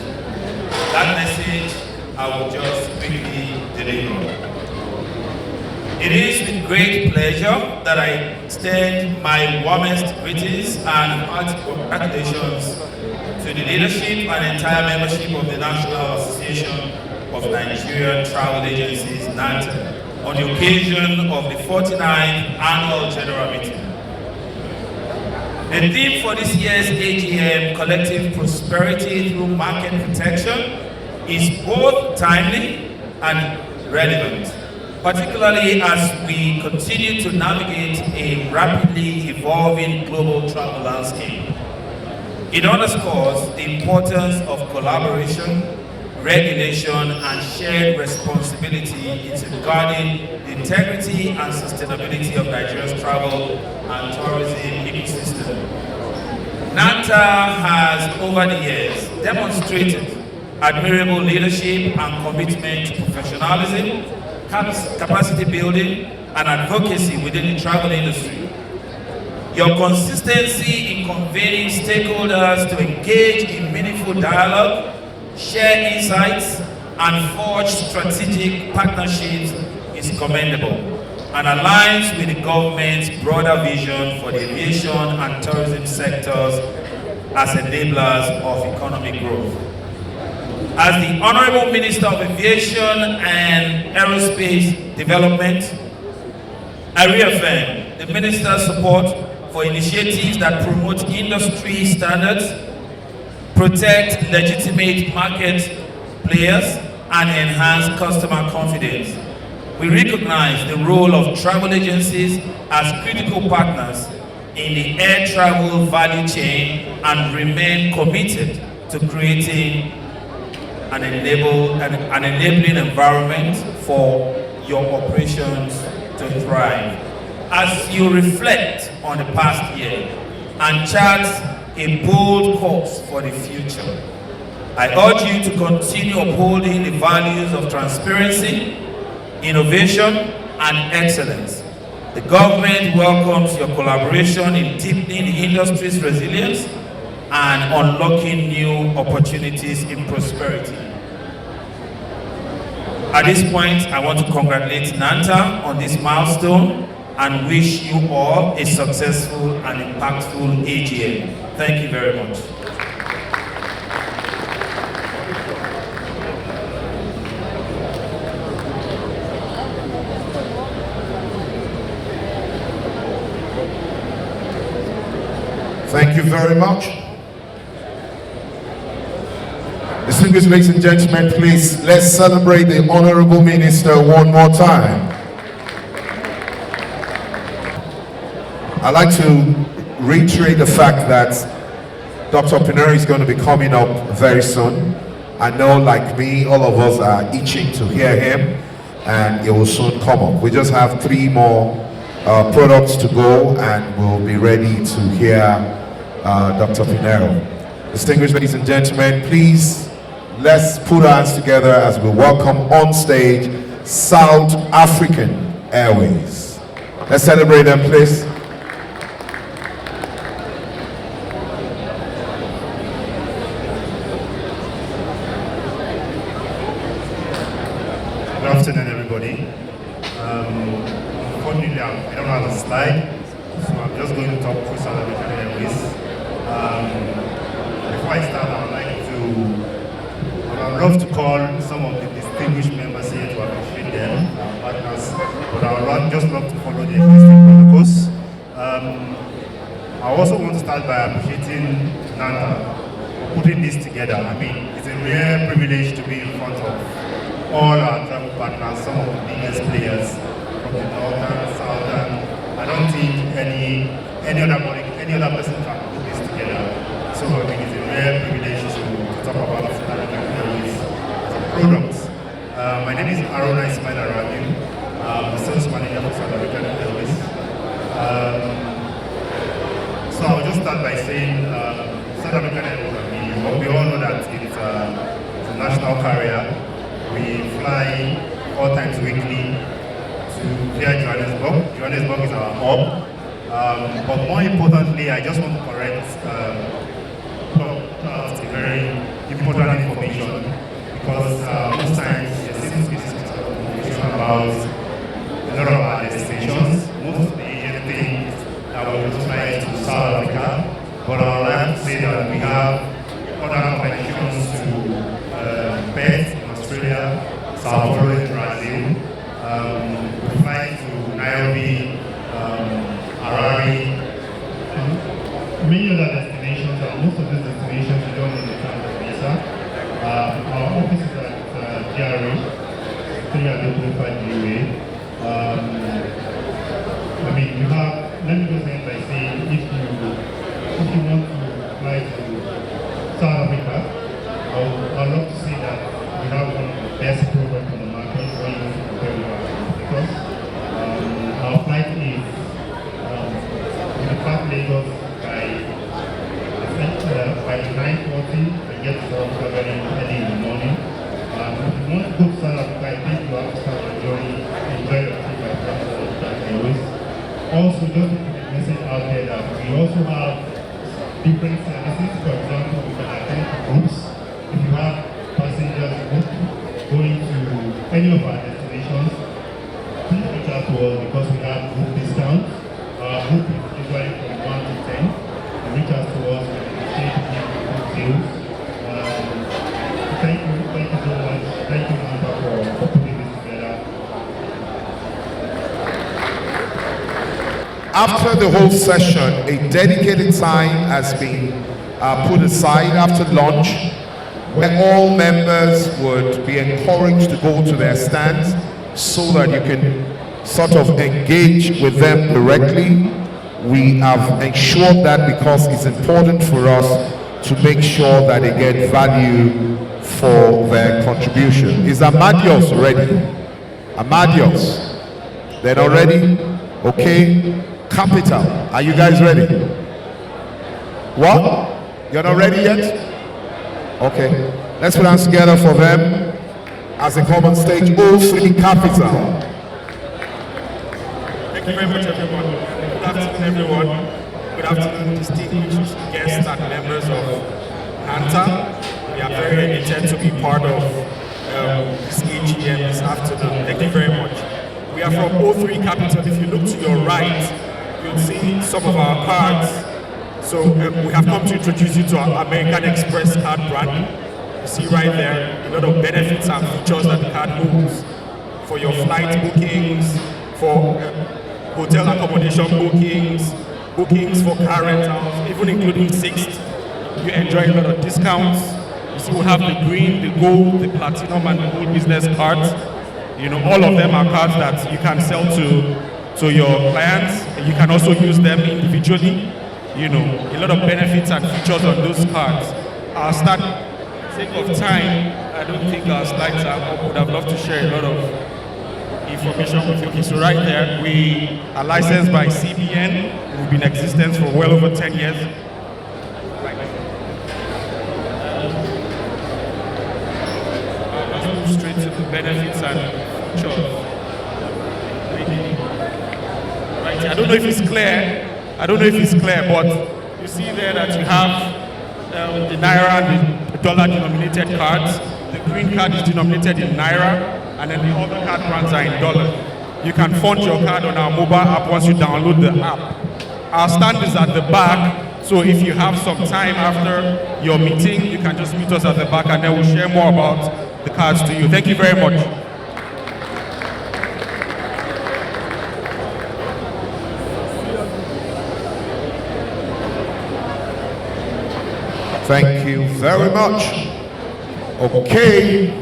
That message I will just quickly deliver. It is with great pleasure that I extend my warmest greetings and hearty congratulations to the leadership and entire membership of the National Association of Nigerian Travel Agencies, NANTA, on the occasion of the 49th Annual General Meeting. The theme for this year's AGM, Collective Prosperity Through Market Protection, is both timely and relevant, particularly as we continue to navigate a rapidly evolving global travel landscape. It underscores the importance of collaboration, regulation, and shared responsibility in safeguarding the integrity and sustainability of Nigeria's travel and tourism ecosystem. NANTA has, over the years, demonstrated admirable leadership and commitment to professionalism, capacity building, and advocacy within the travel industry. Your consistency in convening stakeholders to engage in meaningful dialogue, share insights, and forge strategic partnerships is commendable and aligns with the government's broader vision for the aviation and tourism sectors as enablers of economic growth. As the Honorable Minister of Aviation and Aerospace Development, I reaffirm the Minister's support for initiatives that promote industry standards, protect legitimate market players, and enhance customer confidence. We recognize the role of travel agencies as critical partners in the air travel value chain and remain committed to creating an enabling environment for your operations to thrive. As you reflect on the past year and chart a bold course for the future, I urge you to continue upholding the values of transparency, innovation, and excellence. The government welcomes your collaboration in deepening the industry's resilience and unlocking new opportunities in prosperity. At this point, I want to congratulate NANTA on this milestone and wish you all a successful and impactful AGM. Thank you very much.
Thank you very much. Distinguished ladies and gentlemen, please, let's celebrate the Honorable Minister one more time. I'd like to reiterate the fact that Dr. Pinero is going to be coming up very soon. I know, like me, all of us are itching to hear him, and it will soon come up. We just have 3 more products to go, and we'll be ready to hear Dr. Pinero. Distinguished ladies and gentlemen, please, let's put our hands together as we welcome on stage South African Airways. Let's celebrate them, please.
Good afternoon, everybody. Unfortunately, I don't have a slide, so I'm just going to talk through South African Airways. Before I start, I would love to call some of the distinguished members here to appreciate them, our partners, but I would just love to follow the existing protocols. I also want to start by appreciating NANTA for putting this together. I mean, it's a rare privilege to be in front of all our travel partners, some of the biggest players from the northern, southern. I don't think any other person can put this together. So I think it's a rare privilege to talk about South African Airways as a product. My name is Aruna Ismail Arabi. I'm the sales manager for South African Airways. So I'll just start by saying South African Airways, we all know that it's a national carrier. We fly 4 times weekly to via Johannesburg. Johannesburg is our hub. But more importantly, I just want to correct a very important information, because most times there seems to be this confusion about a lot of our destinations. Most of the Asian things that we will fly to South Africa, but I would like to say that we have other connections to Perth, Australia, Sao Paulo in Brazil. We fly to Nairobi, Harare, many other destinations, and most of these destinations we don't need a transit visa. Our office is at GRA, 325 UA. I mean, you have, let me just end by saying, if you want to fly to South Africa, I'd love to say that we have one of the best programs on the market when you want to compare with our competitors. Our flight is we depart Lagos by 9:40 and get to South Africa very early in the morning. If you want to go to South Africa, I think you have to start your journey, enjoy your trip by South African Airways. Also, just to put a message out there that we also have different services. For example, we can attend to groups. If you have passengers going to any of our destinations, please reach out to us because we have group discounts. Our group is usually from 1 to 10. Reach out to us and negotiate good deals. Thank you so much. Thank you, NANTA, for putting this together.
After the whole session, a dedicated time has been put aside after lunch, where all members would be encouraged to go to their stands so that you can sort of engage with them directly. We have ensured that because it's important for us to make sure that they get value for their contribution. Is Amadios ready? Amadios? They're not ready? Okay. Capital, are you guys ready? What? You're not ready yet? Okay. Let's put hands together for them as a common stage. O3 Capital.
Thank you very much, everyone. Good afternoon, everyone. Good afternoon, distinguished guests and members of NANTA. We are very elated to be part of this AGM this afternoon. Thank you very much. We are from O3 Capital. If you look to your right, you'll see some of our cards. So we have come to introduce you to our American Express card brand. You see right there a lot of benefits and features that the card holds for your flight bookings, for hotel accommodation bookings for car rentals, even including Sixt. You enjoy a lot of discounts. You see, we have the green, the gold, the platinum, and the gold business cards. You know, all of them are cards that you can sell to your clients. You can also use them individually. You know, a lot of benefits and features on those cards. I'll start, for the sake of time, I don't think our slides are up. Would have loved to share a lot of information with you. Okay, so right there, we are licensed by CBN. We've been in existence for well over 10 years. Right. Let's move straight to the benefits and features.
Right here. I don't know if it's clear. But you see there that you have the Naira and the dollar denominated cards. The green card is denominated in Naira, and then the other card brands are in dollars. You can fund your card on our mobile app once you download the app. Our stand is at the back, so if you have some time after your meeting, you can just meet us at the back and then we'll share more about the cards to you. Thank you very much.
Thank you very much. Okay.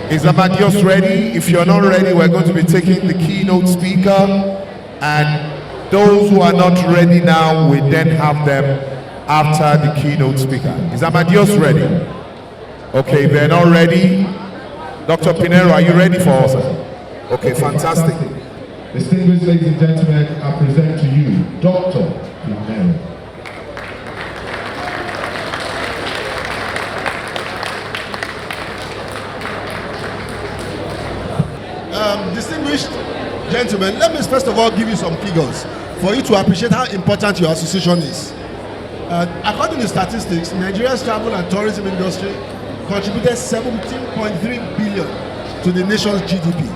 Is Amadios ready? If you're not ready, we're going to be taking the keynote speaker, and those who are not ready now, we then have them after the keynote speaker. Is Amadios ready? Okay, if they're not ready, Dr. Pinero, are you ready for us? Okay, fantastic.
Distinguished ladies and gentlemen, I present to you Dr. Pinero.
Distinguished gentlemen, let me first of all give you some figures for you to appreciate how important your association is. According to statistics, Nigeria's travel and tourism industry contributed 17.3 billion to the nation's GDP.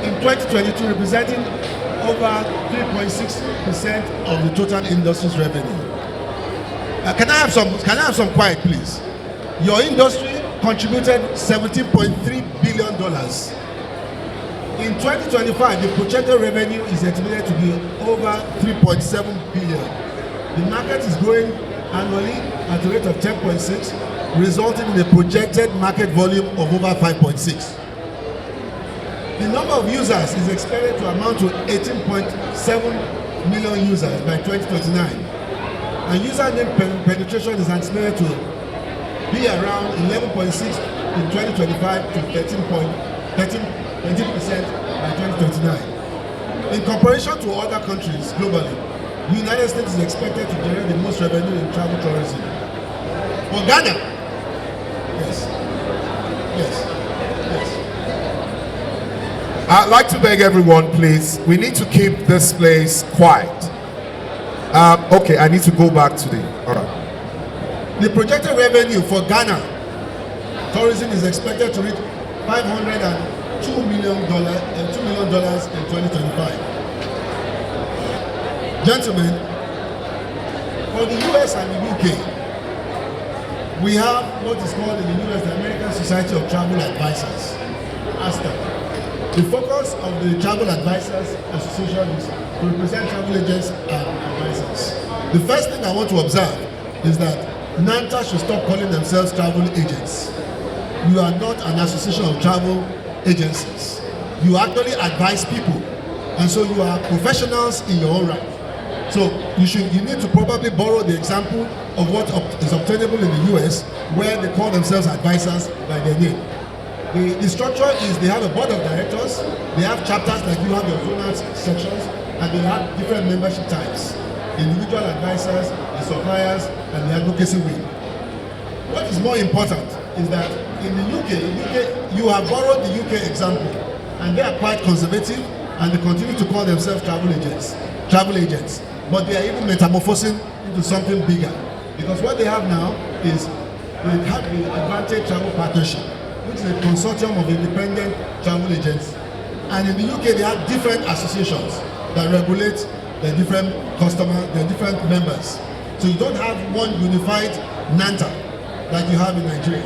In 2022, representing over 3.6% of the total industry's revenue. Can I have some quiet, please? Your industry contributed $17.3 billion. In 2025, the projected revenue is estimated to be over 3.7 billion. The market is growing annually at a rate of 10.6, resulting in a projected market volume of over 5.6. The number of users is expected to amount to 18.7 million users by 2029. And username penetration is estimated to be around 11.6 in 2025 to 13% by 2029. In comparison to other countries globally, the United States is expected to generate the most revenue in travel tourism. For Ghana, yes.
I'd like to beg everyone, please, we need to keep this place quiet. Okay, I need to go back to the, all right.
The projected revenue for Ghana tourism is expected to reach $502 million in 2025. Gentlemen, for the US and the UK, we have what is called in the US the American Society of Travel Advisors, ASTA. The focus of the Travel Advisors Association is to represent travel agents and advisors. The first thing I want to observe is that NANTA should stop calling themselves travel agents. You are not an association of travel agencies. You actually advise people, and so you are professionals in your own right. So you need to probably borrow the example of what is obtainable in the US, where they call themselves advisors by their name. The structure is they have a board of directors, they have chapters like you have your zonal sections, and they have different membership types. Individual advisors, the suppliers, and the advocacy wing. What is more important is that in the UK, you have borrowed the UK example, and they are quite conservative, and they continue to call themselves travel agents, but they are even metamorphosing into something bigger. Because what they have now is they have the Advantage Travel Partnership, which is a consortium of independent travel agents. And in the UK, they have different associations that regulate the different customers, the different members. So you don't have one unified NANTA like you have in Nigeria.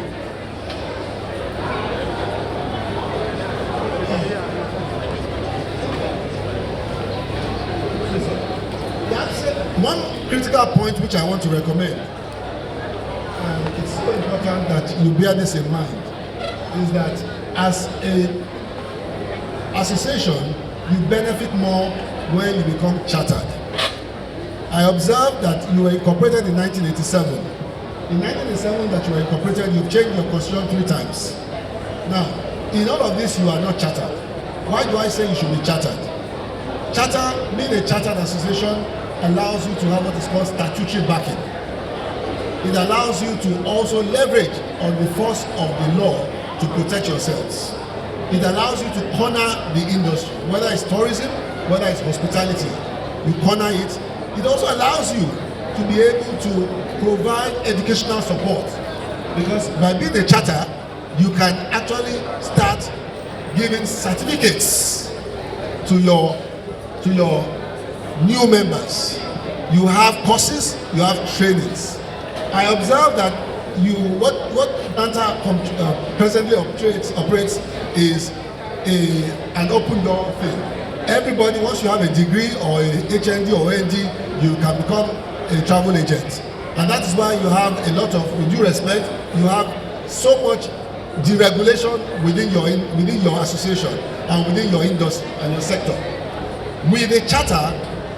One critical point which I want to recommend, and it's so important that you bear this in mind, is that as an association, you benefit more when you become chartered. I observed that you were incorporated in 1987. In 1987 that you were incorporated, you've changed your constitution 3 times. Now, in all of this, you are not chartered. Why do I say you should be chartered? Being a chartered association allows you to have what is called statutory backing. It allows you to also leverage on the force of the law to protect yourselves. It allows you to corner the industry, whether it's tourism, whether it's hospitality. You corner it. It also allows you to be able to provide educational support, because by being a charter, you can actually start giving certificates to your new members. You have courses, you have trainings. I observe that what NANTA presently operates is an open door thing. Everybody, once you have a degree or a HND or ND, you can become a travel agent. And that is why you have a lot of, with due respect, you have so much deregulation within your association and within your industry and your sector. With a charter,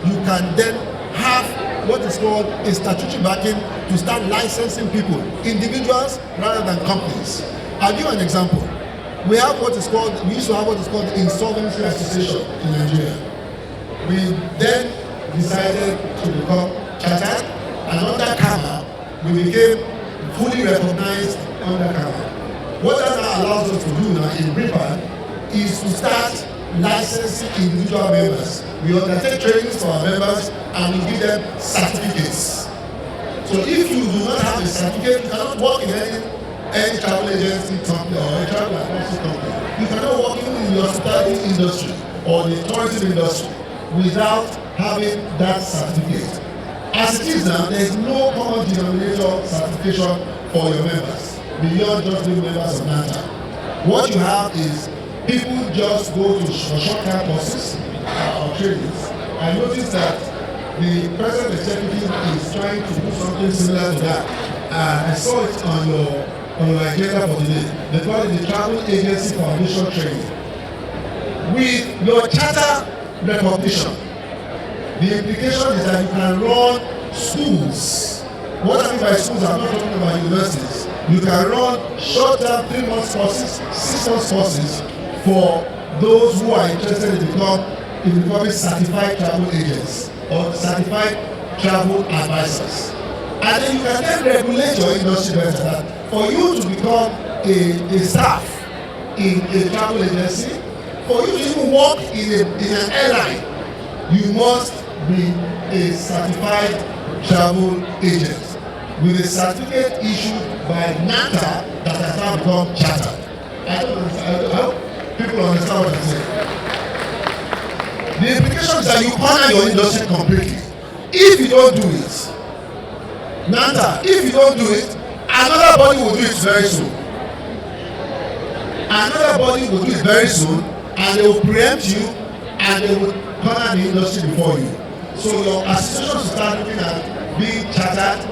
you can then have what is called a statutory backing to start licensing people, individuals rather than companies. I'll give you an example. We used to have what is called the Insolvency Association in Nigeria. We then decided to become chartered, and under CAMA, we became fully recognized under CAMA. What that now allows us to do now in BRIPA is to start licensing individual members. We undertake trainings for our members and we give them certificates. So if you do not have a certificate, you cannot work in any travel agency company or a travel advisory company. You cannot work in the hospitality industry or the tourism industry without having that certificate. As it is now, there is no common denominator certification for your members beyond just being members of NANTA. What you have is people just go to short-term courses or trainings. I noticed that the present executive is trying to do something similar to that. I saw it on your agenda for today. They call it the Travel Agency Foundation Training. With your charter recognition, the implication is that you can run schools. What I mean by schools, I'm not talking about universities. You can run short-term 3 months courses, 6 months courses for those who are interested in becoming certified travel agents or certified travel advisors. And then you can then regulate your industry better. That for you to become a staff in a travel agency, for you to even work in an airline, you must be a certified travel agent with a certificate issued by NANTA that has now become chartered. I hope people understand what I'm saying. The implication is that you corner your industry completely. If you don't do it, NANTA, if you don't do it, another body will do it very soon. Another body will do it very soon, and they will preempt you, and they will corner the industry before you. So your association should start looking at being chartered,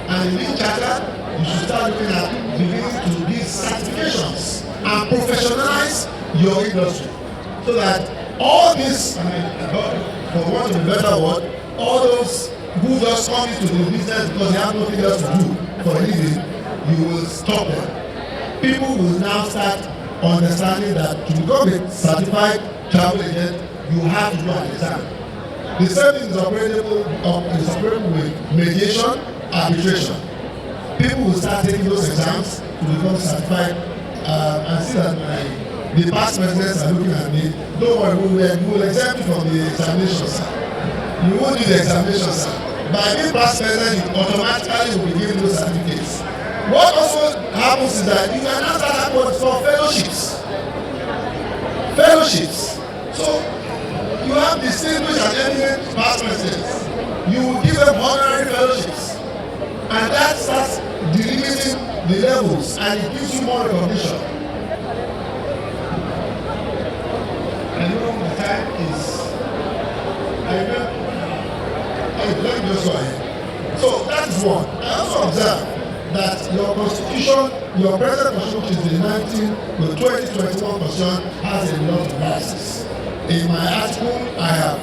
and being chartered, you should start looking at beginning to give certifications and professionalize your industry, so that all this, for want of a better word, all those who just come into the business because they have nothing else to do for a living, you will stop them. People will now start understanding that to become a certified travel agent, you have to do an exam. The same thing is operable with mediation, arbitration. People will start taking those exams to become certified and see that the past presidents are looking at me. Don't worry, we will exempt you from the examination, sir. You won't do the examination, sir. By being past president, you automatically will be given those certificates. What also happens is that you can now start applying for fellowships. Fellowships. So you have distinguished and eminent past presidents. You will give them honorary fellowships, and that starts delimiting the levels, and it gives you more recognition. I know the time is. Let me just go ahead. So that is one. I also observe that your constitution, your present constitution, which is the 2021 constitution, has a lot of biases. In my article, I have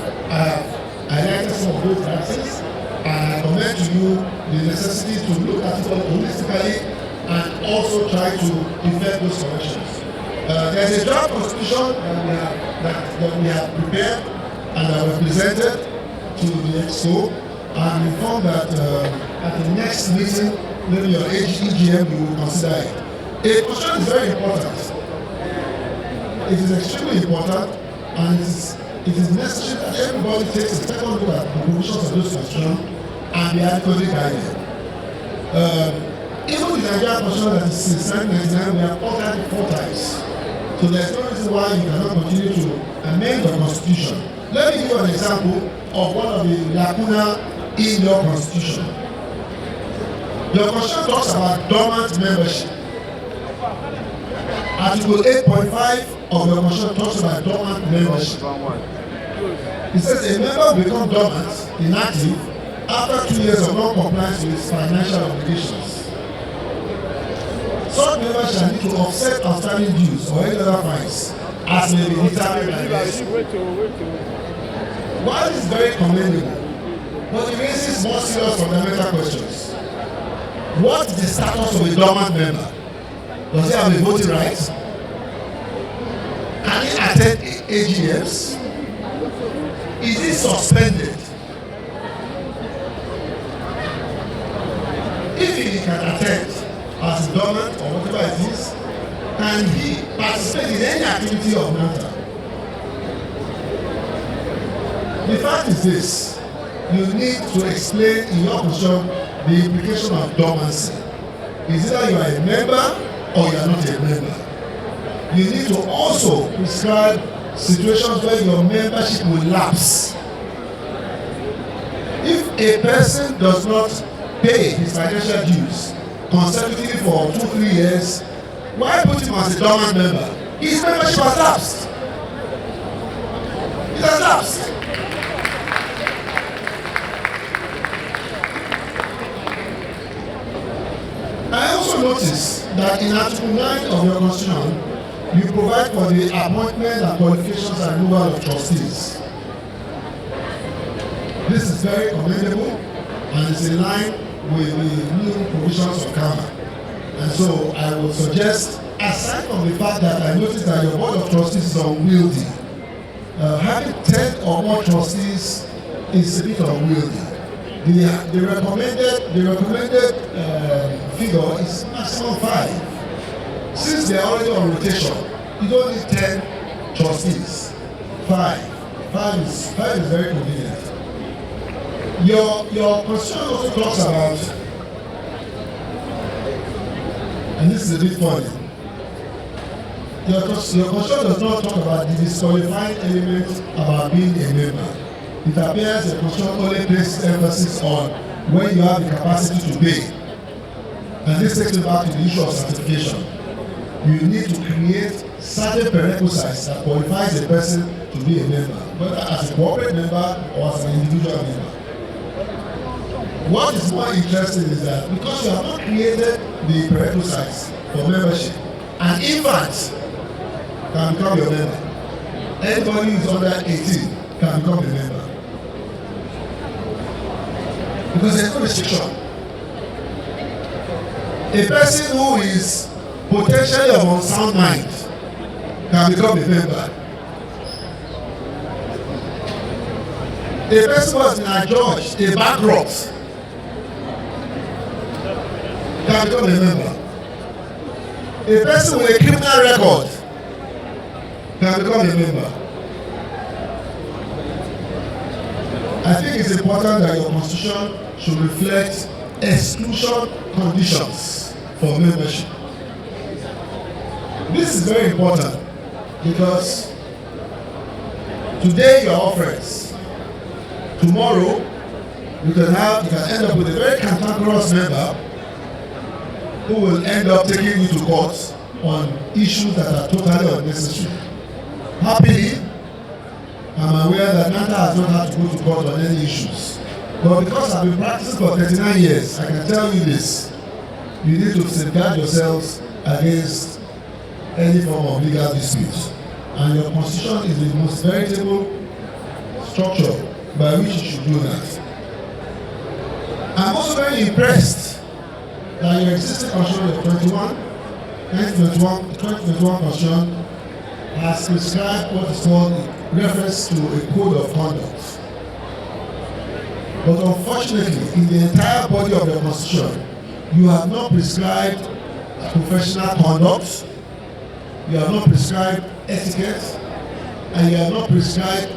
highlighted some of those biases, and I commend to you the necessity to look at it holistically and also try to effect those corrections. There is a draft constitution that we have prepared and that we presented to the EXCO. I'm informed that at the next meeting, maybe your AGM, you will consider it. A constitution is very important. It is extremely important, and it is necessary that everybody takes a second look at the provisions of those constitutions and be adequately guided. Even the Nigerian constitution that is since 1999, we have altered it 4 times. So there's no reason why you cannot continue to amend the constitution. Let me give you an example of one of the lacuna in your constitution. Your constitution talks about dormant membership. Article 8.5 of your constitution talks about dormant membership. It says a member will become dormant, inactive, after 2 years of non-compliance with his financial obligations. Such members shall need to offset outstanding dues or any other fines as may be determined by the SEC. While this is very commendable, but it raises more serious fundamental questions. What is the status of a dormant member? Does he have a voting right? Can he attend AGMs? Is he suspended? If he can attend as a dormant or whatever it is, can he participate in any activity of NANTA? The fact is this: you need to explain in your constitution the implication of dormancy. Is either you are a member or you are not a member. You need to also prescribe situations where your membership will lapse. If a person does not pay his financial dues consecutively for 2-3 years, why put him as a dormant member? His membership has lapsed. It has lapsed. I also notice that in Article 9 of your Constitution, you provide for the appointment and qualifications and removal of trustees. This is very commendable and is in line with the new provisions of CAMA. And so I would suggest, aside from the fact that I noticed that your board of trustees is unwieldy, having 10 or more trustees is a bit unwieldy. The recommended figure is maximum 5. Since they are already on rotation, you don't need 10 trustees. 5 is very convenient. Your constitution also talks about, and this is a bit funny, your constitution does not talk about the disqualifying element about being a member. It appears the constitution only places emphasis on when you have the capacity to pay. And this takes me back to the issue of certification. You need to create certain prerequisites that qualifies a person to be a member, whether as a corporate member or as an individual member. What is more interesting is that because you have not created the prerequisites for membership, an infant can become your member. Anybody who is under 18 can become a member. Because there is no restriction. A person who is potentially of unsound mind can become a member. A person who has been adjudged a bankrupt can become a member. A person with a criminal record can become a member. I think it's important that your constitution should reflect exclusion conditions for membership. This is very important because today you are all friends. Tomorrow you can end up with a very cantankerous member who will end up taking you to court on issues that are totally unnecessary. Happily, I'm aware that NANTA has not had to go to court on any issues. But because I've been practicing for 39 years, I can tell you this. You need to safeguard yourselves against any form of legal dispute. And your constitution is the most veritable structure by which you should do that. I'm also very impressed that your existing constitution of 2021 constitution has prescribed what is called reference to a code of conduct. But unfortunately, in the entire body of the Constitution, you have not prescribed professional conduct, you have not prescribed etiquette, and you have not prescribed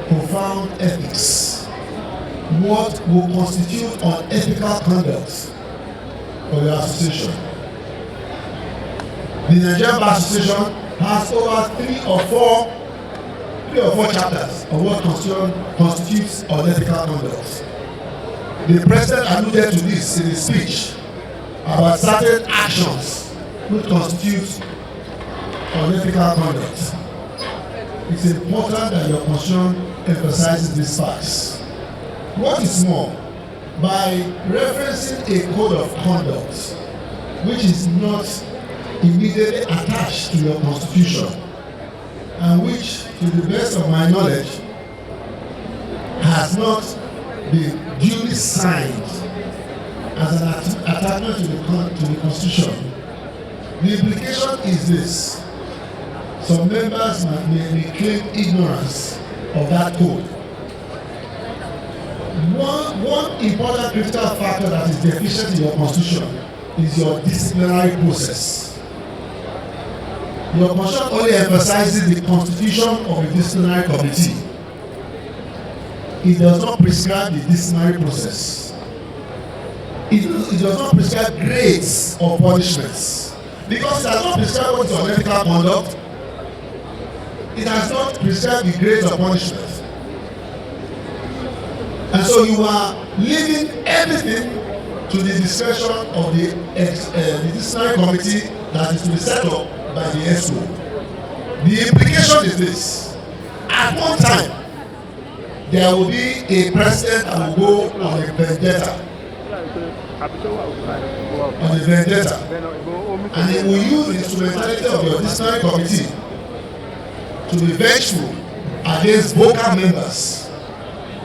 profound ethics. What will constitute unethical conduct for your association? The Nigerian Bar Association has over three or four chapters of what constitutes unethical conduct. The president alluded to this in his speech about certain actions which constitute unethical conduct. It's important that your constitution emphasizes these facts. What is more, by referencing a code of conduct which is not immediately attached to your constitution and which, to the best of my knowledge, has not been duly signed as an attachment to the constitution, the implication is this: some members may claim ignorance of that code. One important critical factor that is deficient in your constitution is your disciplinary process. Your constitution only emphasizes the constitution of a disciplinary committee. It does not prescribe the disciplinary process. It does not prescribe grades of punishments. Because it does not prescribe what is unethical conduct, it has not prescribed the grades of punishment. And so you are leaving everything to the discretion of the disciplinary committee that is to be set up by the SO. The implication is this: at one time, there will be a president that will go on a vendetta. And he will use the instrumentality of your disciplinary committee to be vengeful against vocal members.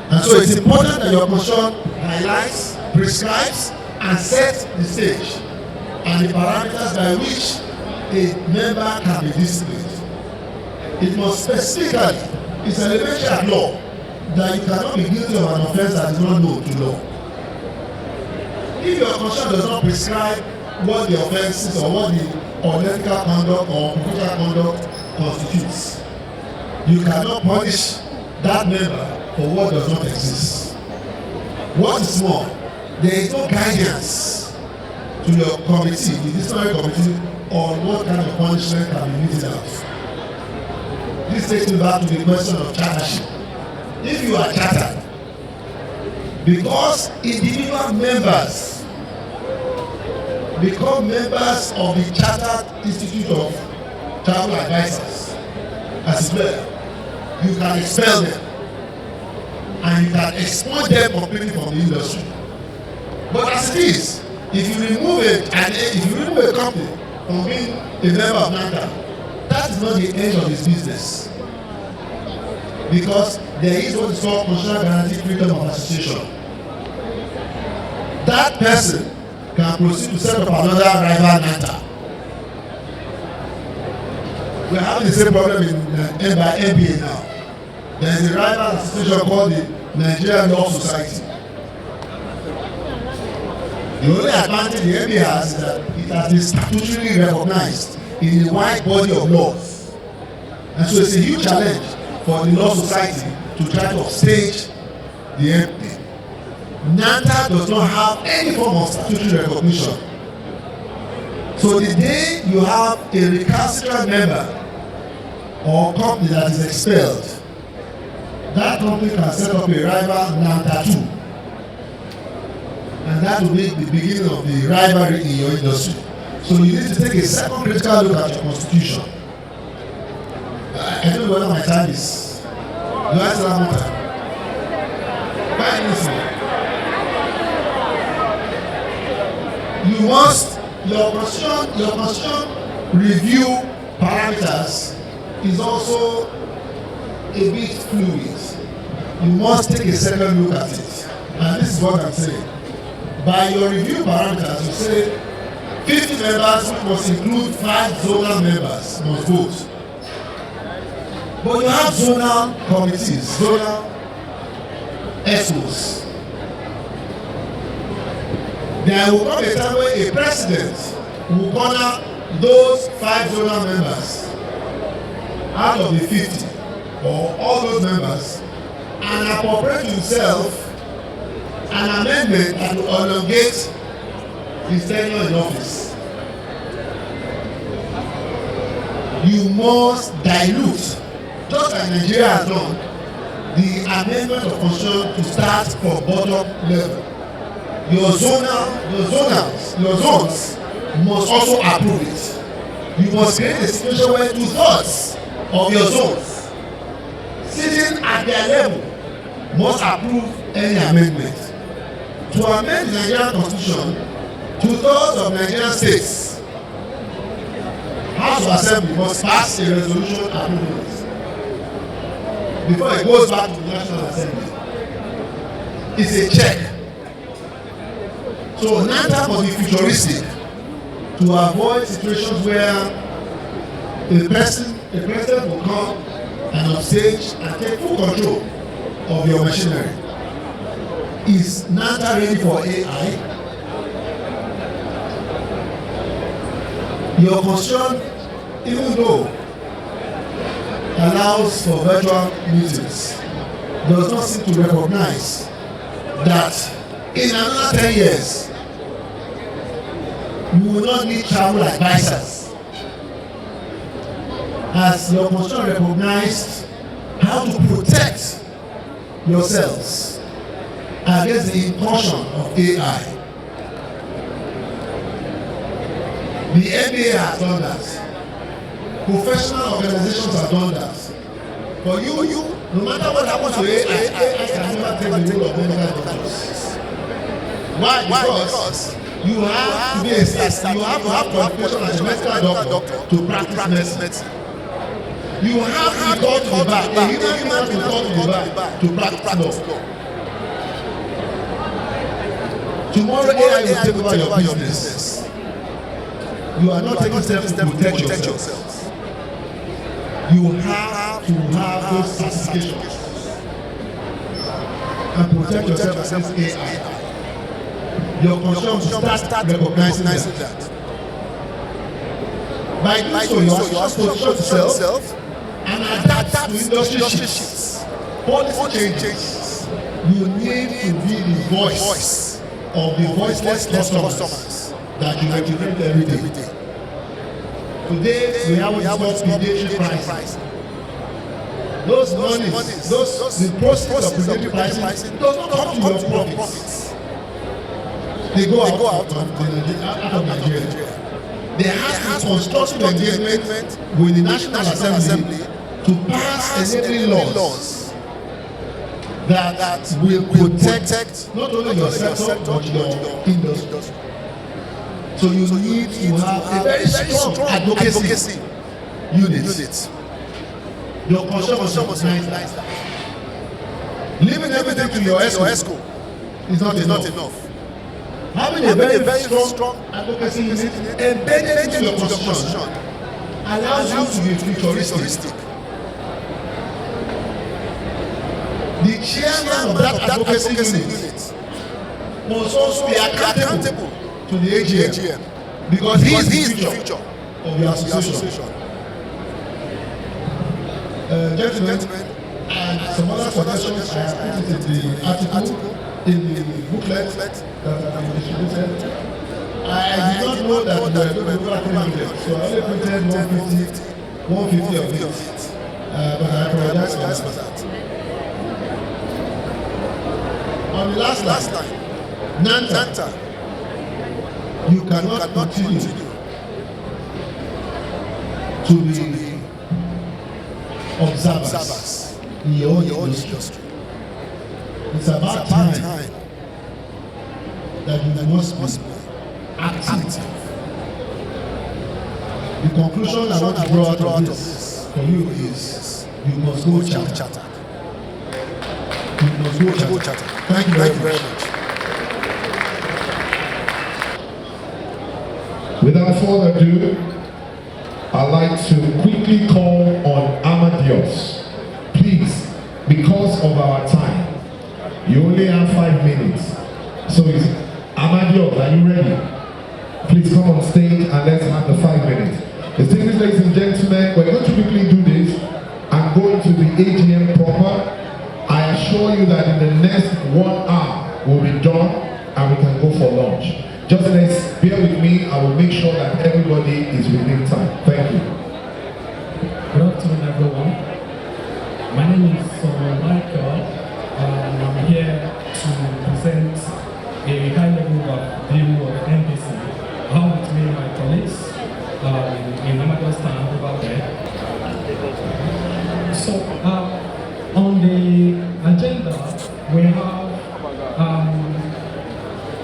And so it's important that your constitution highlights, prescribes, and sets the stage and the parameters by which a member can be disciplined. It must specifically, it's elementary at law, that you cannot be guilty of an offense that is not known to law. If your constitution does not prescribe what the offense is or what the unethical conduct or professional conduct constitutes, you cannot punish that member for what does not exist. What is more, there is no guidance to your committee, the disciplinary committee, on what kind of punishment can be meted out. This takes me back to the question of chartership. If you are chartered, because individual members become members of the Chartered Institute of Travel Advisors as well, you can expel them and you can export them completely from the industry. But as it is, if you remove a company from being a member of NANTA, that is not the end of his business. Because there is what is called constitutional guaranteed freedom of association. That person can proceed to set up another rival NANTA. We are having the same problem in NBA now. There is a rival association called the Nigerian Law Society. The only advantage the NBA has is that it has been statutorily recognized in the wide body of laws. And so it's a huge challenge for the Law Society to try to upstage the NBA. NANTA does not have any form of statutory recognition. So the day you have a recalcitrant member or company that is expelled, that company can set up a rival NANTA too. And that will be the beginning of the rivalry in your industry. So you need to take a second critical look at your constitution. I don't know whether my time is. Do I still have more time? You must, your constitution review parameters is also a bit fluid. You must take a second look at it. And this is what I'm saying. By your review parameters, you say 50 members, which must include 5 zonal members, must vote. But you have zonal committees, zonal SOs, There will come a time when a president will corner those 5 zonal members out of the 50 or all those members and appropriate himself an amendment that will elongate his tenure in office. You must dilute, just like Nigeria has done, the amendment of constitution to start from bottom level. Your zones must also approve it. You must create a situation where 2/3 of your zones sitting at their level must approve any amendment. To amend the Nigerian constitution, 2/3 of Nigerian states, House of Assembly must pass a resolution approving it before it goes back to the National Assembly. It's a check. So NANTA must be futuristic to avoid situations where the president will come and upstage and take full control of your machinery. Is NANTA ready for AI? Your constitution, even though allows for virtual meetings, does not seem to recognize that in another 10 years, you will not need travel advisors. Has your constitution recognized how to protect yourselves against the incursion of AI? The NBA has done that. Professional organizations have done that. For you, no matter what happens to AI can never take the role of medical doctors. Why? Because you have to be you have to have qualification as a medical doctor to practice medicine. You have to go to the bar. A human being has to go to the bar to practice law. Tomorrow AI will take over your business. You are not taking steps to protect yourselves. You have to have those certifications and protect yourself against AI. Your constitution will start recognizing that. By doing so, you are supposed to position yourself and adapt to industry shifts, policy changes. You need to be the voice of the voiceless customers that you regulate every day. Today, we have what's called predatory pricing. Those monies, the process of predatory pricing does not come to your profits. They go out of Nigeria. There has to be constructive engagement with the National Assembly to pass enabling laws that will protect not only your sector but your industry. So you need to have a very strong advocacy unit. Your constitution must recognize that. Leaving everything to your ESCO is not enough. Having a very strong advocacy unit embedded into your constitution allows you to be futuristic. The chairman of that advocacy unit must also be accountable to the AGM because he is the future of the association. Gentlemen, and some other suggestions I have put in the article, in the booklet that have been distributed. I did not know that we were going to go over 300, so I only printed 150 of it. But I apologize for that. On the last line, NANTA, you cannot continue to be observers in your own industry. It's about time that you must be active. The conclusion I want to draw out of this for you is you must go charter. You must go charter. Thank you very much.
Without further ado, I'd like to quickly call on Amadios. Please, because of our time, you only have 5 minutes. So it's Amadios. are you ready? Please come on stage and let's have the 5 minutes. Distinguished ladies and gentlemen, we're going to quickly do this and go into the AGM proper. I assure you that in the next 1 hour we'll be done and we can go for lunch. Just let's bear with me. I will make sure that everybody is within time. Thank you.
Good afternoon, everyone. My name is Michael, and I'm here to present a high level of view of NBC. How with me and my colleagues in Amador stand over there. So, on the agenda, we have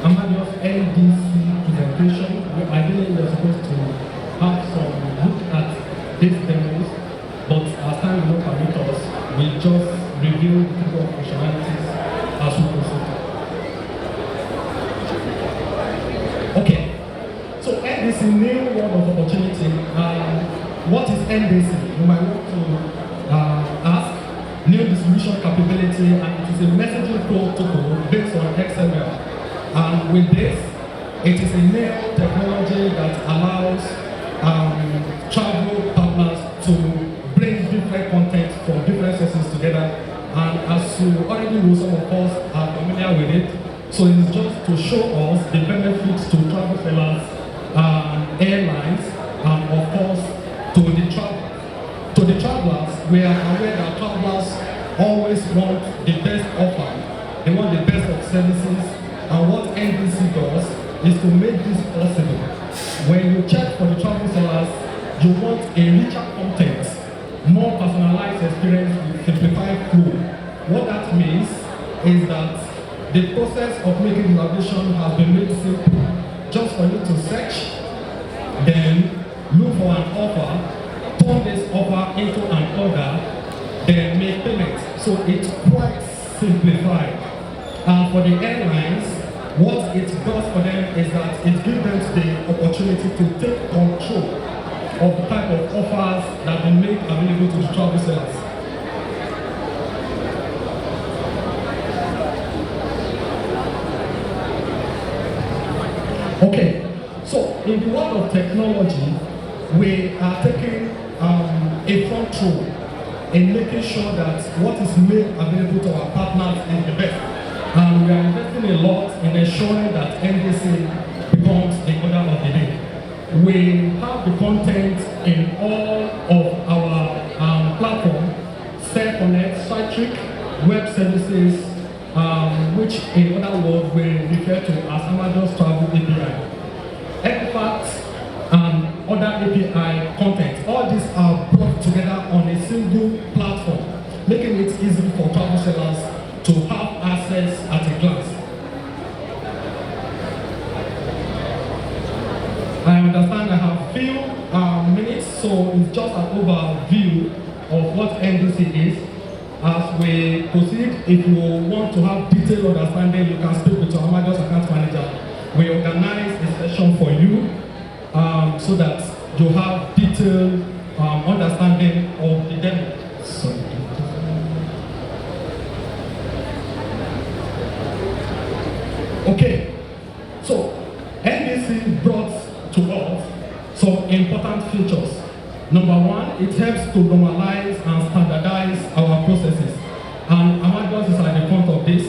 Amador's NBC presentation. Ideally, we're supposed to have some look at these demos, but as time will not permit us, we just review the type of functionalities as we proceed. Okay, so NBC, new world of opportunity. What is NBC? You might want to ask. New distribution capability, and it is a messaging protocol based on XML. And with this, it is a new technology that allows travel partners to bring different content from different sources together. And as you already know, some of us are familiar with it. So it is just to show us the benefits to travel sellers, airlines, and of course to the travelers. To the travelers, we are aware that travelers always want the best offer. They want the best of services. And what NBC does is to make this possible. When you check for the travel sellers, you want a richer content, more personalized experience with simplified flow. What that means is that the process of making reservation has been made simple. Just for you to search, then look for an offer, turn this offer into an order, then make payment. So it's quite simplified. And for the airlines, what it does for them is that it gives them the opportunity to take control of the type of offers that they make available to the travel sellers. Okay, so in the world of technology, we are taking a front role in making sure that what is made available to our partners is the best. And we are investing a lot in ensuring that NBC becomes the order of the day. We have the content in all of our platforms, Fair Connect, Citric, web services, which in other words we refer to as Amador's Travel API. Experts and other API content, all these are brought together on a single platform, making it easy for travel sellers to have access at a glance. I understand I have few minutes, so it's just an overview of what NBC is. As we proceed, if you want to have detailed understanding, you can speak with your Amador's account manager. We organize a session for you so that you have detailed understanding of the demo. Okay, so NBC brought to us some important features. Number one, it helps to normalize and standardize our processes. And Amador is at the front of this.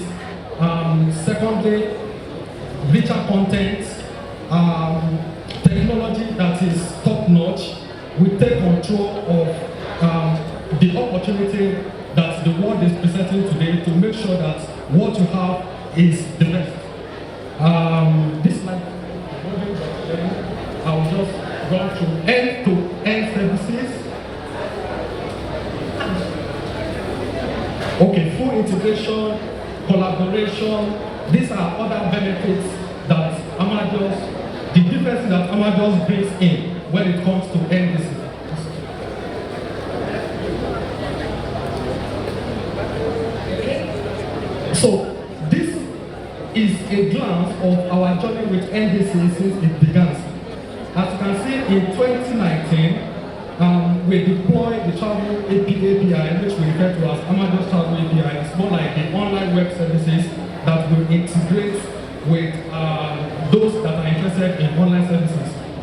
Secondly, richer content, technology that is top-notch. We take control of the opportunity that the world is presenting today to make sure that what you have is the best. This slide, I'll just run through end-to-end services. Okay, full integration, collaboration. These are other benefits that the difference that Amador brings in when it comes to NBC. So this is a glance of our journey with NBC since it began. As you can see, in 2019, we deployed the Travel API, which we refer to as Amador's Travel API. It's more like the online web services that will integrate with those that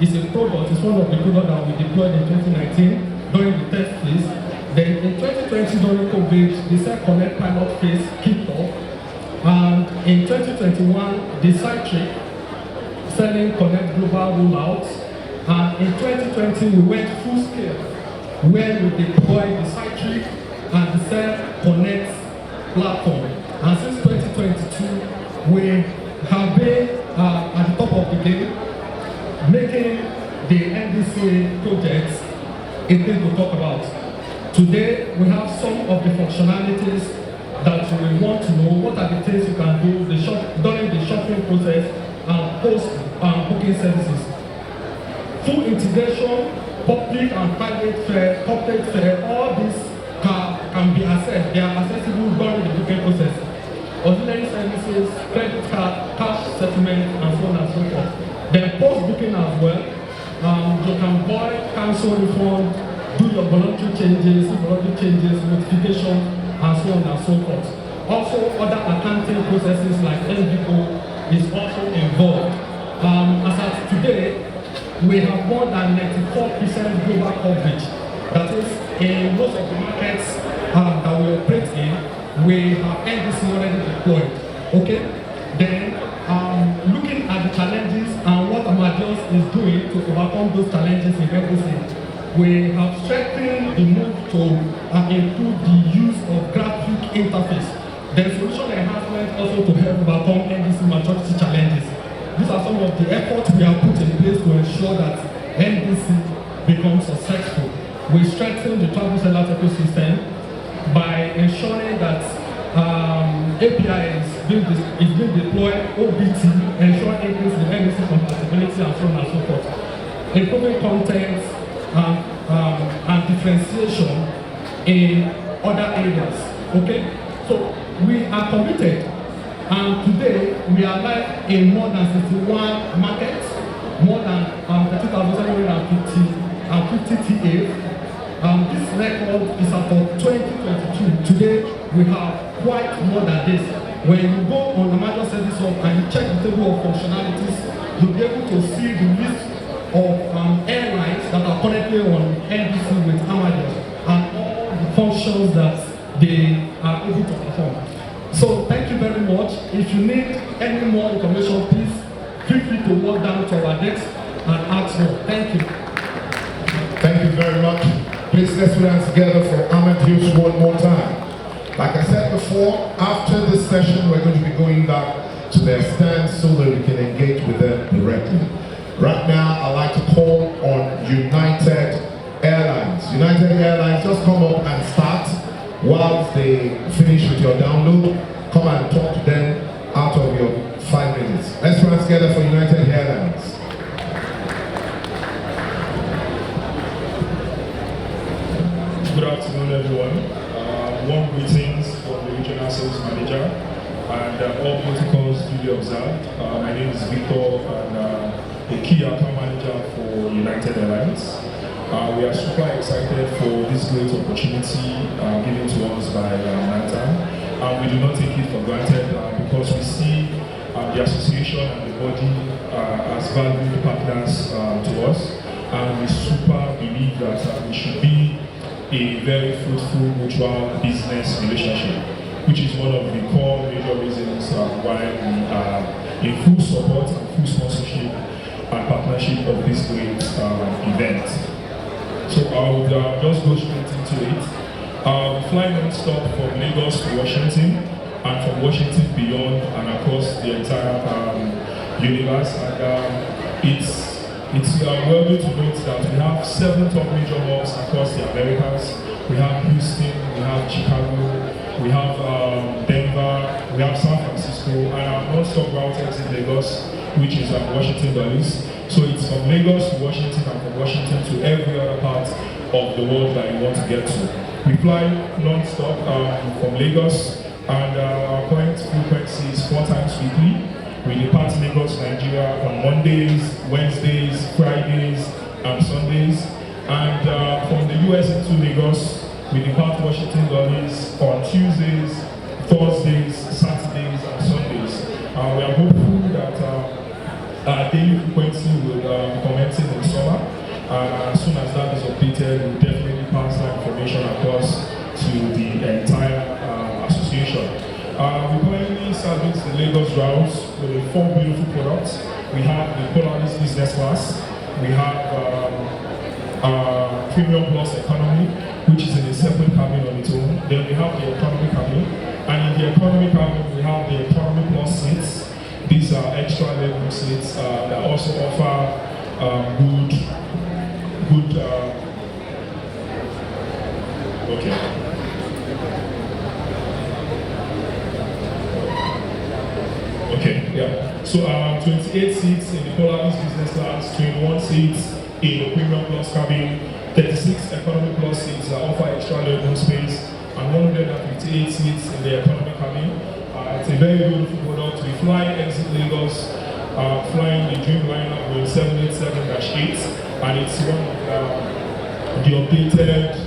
It's a product, it's one of the products that we deployed in 2019 during the test phase. Then in 2020 during COVID, the Cell Connect pilot phase kicked off. And in 2021, the Citric selling Connect Global rollout. And in 2020, we went full scale, where we deployed the Citric and the Cell Connect platform. And since 2022, we have been at the top of the game, making the NDC projects a thing to talk about. Today, we have some of the functionalities that we want to know. What are the things you can do during the shopping process and post booking services. Full integration, public and private fare, corporate fare, all these can be accessed. They are accessible during the booking process. Auxiliary services, credit card, cash settlement, and so on and so forth. Then post-booking as well, you can buy, cancel, refund, do your voluntary changes, notification, and so on and so forth. Also, other accounting processes like NBO is also involved. As of today, we have more than 94% global coverage. That is, in most of the markets that we operate in, we have NDC already deployed. Okay? Then, looking at the challenges and what Amadeus is doing to overcome those challenges in NDC, we have strengthened the move to improve the use of graphic interface. There's solution enhancement also to help overcome NDC maturity challenges. These are some of the efforts we have put in place to ensure that NDC becomes successful. We strengthen the travel sellers ecosystem by ensuring that API is being deployed, OBT, ensuring increase in NDC compatibility and so on and so forth. Improving content and differentiation in other areas. Okay? So we are committed, and today we are live in more than 61 markets, more than 2,750 TAs. This record is for 2022. Today we have quite more than this. When you go on Amadeus Service Hub and you check the table of functionalities, you'll be able to see the list of airlines that are currently on NDC with Amadeus and all the functions that they are able to perform. So thank you very much. If you need any more information, please feel free to walk down to our desk and ask more. Thank you.
Thank you very much. Please let's put hands together for Amadeus one more time. Like I said before, after this session, we're going to be going back to their stands so that we can engage with them directly. Right now, I'd like to call on United Airlines. United Airlines, just come up and start. Whilst they finish with your download, come and talk to them out of your 5 minutes. Let's put hands together for United Airlines.
Good afternoon, everyone. Warm greetings from the Regional Sales Manager and all protocols duly observed. My name is Victor and the Key Account Manager for United Airlines. We are super excited for this great opportunity given to us by NANTA. We do not take it for granted because we see the association and the body as valued partners to us. And we super believe that it should be a very fruitful mutual business relationship, which is one of the core major reasons why we are in full support and full sponsorship and partnership of this great event. So I would just go straight into it. We fly non-stop from Lagos to Washington and from Washington beyond and across the entire universe. And it's worthy to note that we have 7 top major hubs across the Americas. We have Houston, we have Chicago, we have Denver, we have San Francisco, and our non-stop route exit Lagos, which is Washington Dulles. So it's from Lagos to Washington and from Washington to every other part of the world that you want to get to. We fly non-stop from Lagos, and our current frequency is 4 times weekly. We depart Lagos, Nigeria on Mondays, Wednesdays, Fridays, and Sundays. And from the US into Lagos, we depart Washington Dulles on Tuesdays, Thursdays, Saturdays, and Sundays. We are hopeful that our daily frequency will be commencing information across to the entire association. We currently service the Lagos routes with 4 beautiful products. We have the Polaris Business Class, we have Premium Plus Economy, which is in a separate cabin on its own. Then we have the Economy cabin, and in the Economy cabin we have the Economy Plus seats. These are extra level seats that also offer So 28 seats in the Polaris Business Class, 21 seats in the Premium Plus cabin, 36 Economy Plus seats that offer extra legroom space, and 158 seats in the Economy cabin. It's a very beautiful product. We fly exit Lagos, flying the Dreamliner with 787-8, and it's one of the updated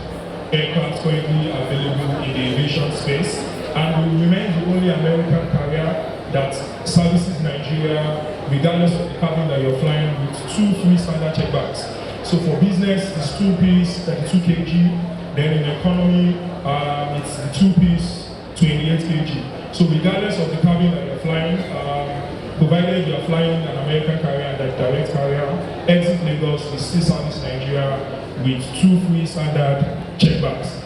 aircraft currently available in the aviation space, and we remain the only American carrier that services Nigeria regardless of the cabin that you're flying with 2 free standard check bags. So for business, it's 2-piece, 32 kg. Then in economy, it's the 2-piece, 28 kg. So regardless of the cabin that you're flying, provided you're flying an American carrier, that direct carrier, exit Lagos, we still service Nigeria with 2 free standard check bags.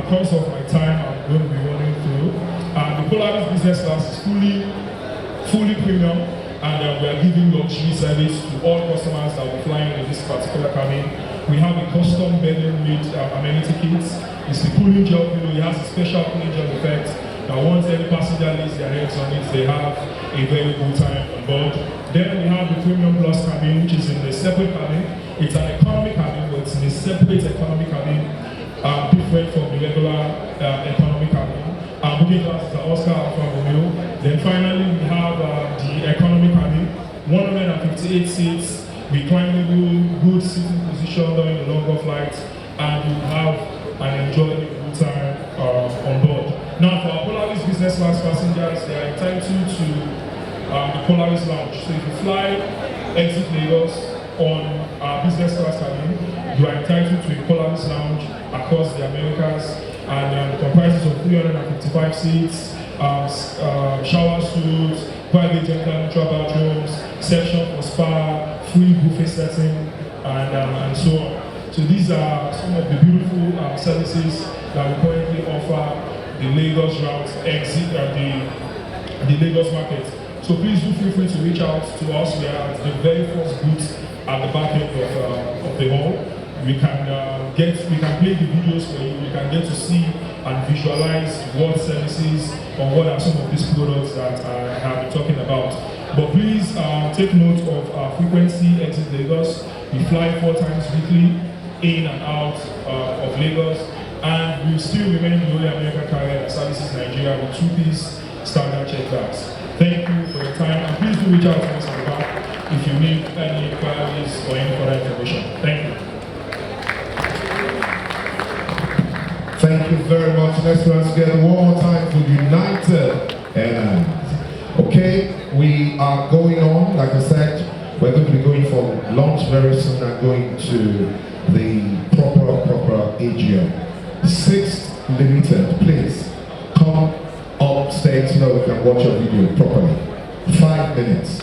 Because of my time, I'm going to be running through. The Polaris Business Class is fully premium, and we are giving luxury service to all customers that will flying in this particular cabin. We have a custom bedding with amenity kits. It's the cooling gel pillow. It has a special cooling gel effect that once any passenger lays their heads on it, they have a very good time on board. Then we have the Premium Plus cabin, which is in a separate cabin. It's an economy cabin, but it's in a separate economy cabin, different from the regular economy cabin. Booking classes are Oscar Alpha Romeo. Then finally we have the economy cabin, 158 seats, reclinable, good sitting position during the longer flights, and you have an enjoyable good time on board. Now for our Polaris Business Class passengers, they are entitled to the Polaris Lounge. So if you fly exit Lagos on our business class cabin, you are entitled to a Polaris Lounge across the Americas, and comprises of 355 seats, shower suites, private gentleman neutral bathrooms, section for spa, free buffet setting, and so on. So these are some of the beautiful services that we currently offer the Lagos route exit the Lagos market. So please do feel free to reach out to us. We are at the very first booth at the back end of the hall. We can play the videos for you. You can get to see and visualize what services or what are some of these products that I have been talking about. But please take note of our frequency exit Lagos. We fly 4 times weekly in and out of Lagos, and we still remain the only American carrier that services Nigeria with 2-piece standard check bags. Thank you for your time, and please do reach out to us at the back if you need any inquiries or any further information. Thank you.
Thank you very much. Let's once again one more time for United Airlines. Okay, we are going on. Like I said, we're going to be going for launch very soon and going to the proper AGM. 6th Limited, please come upstairs so that we can watch your video properly. 5 minutes.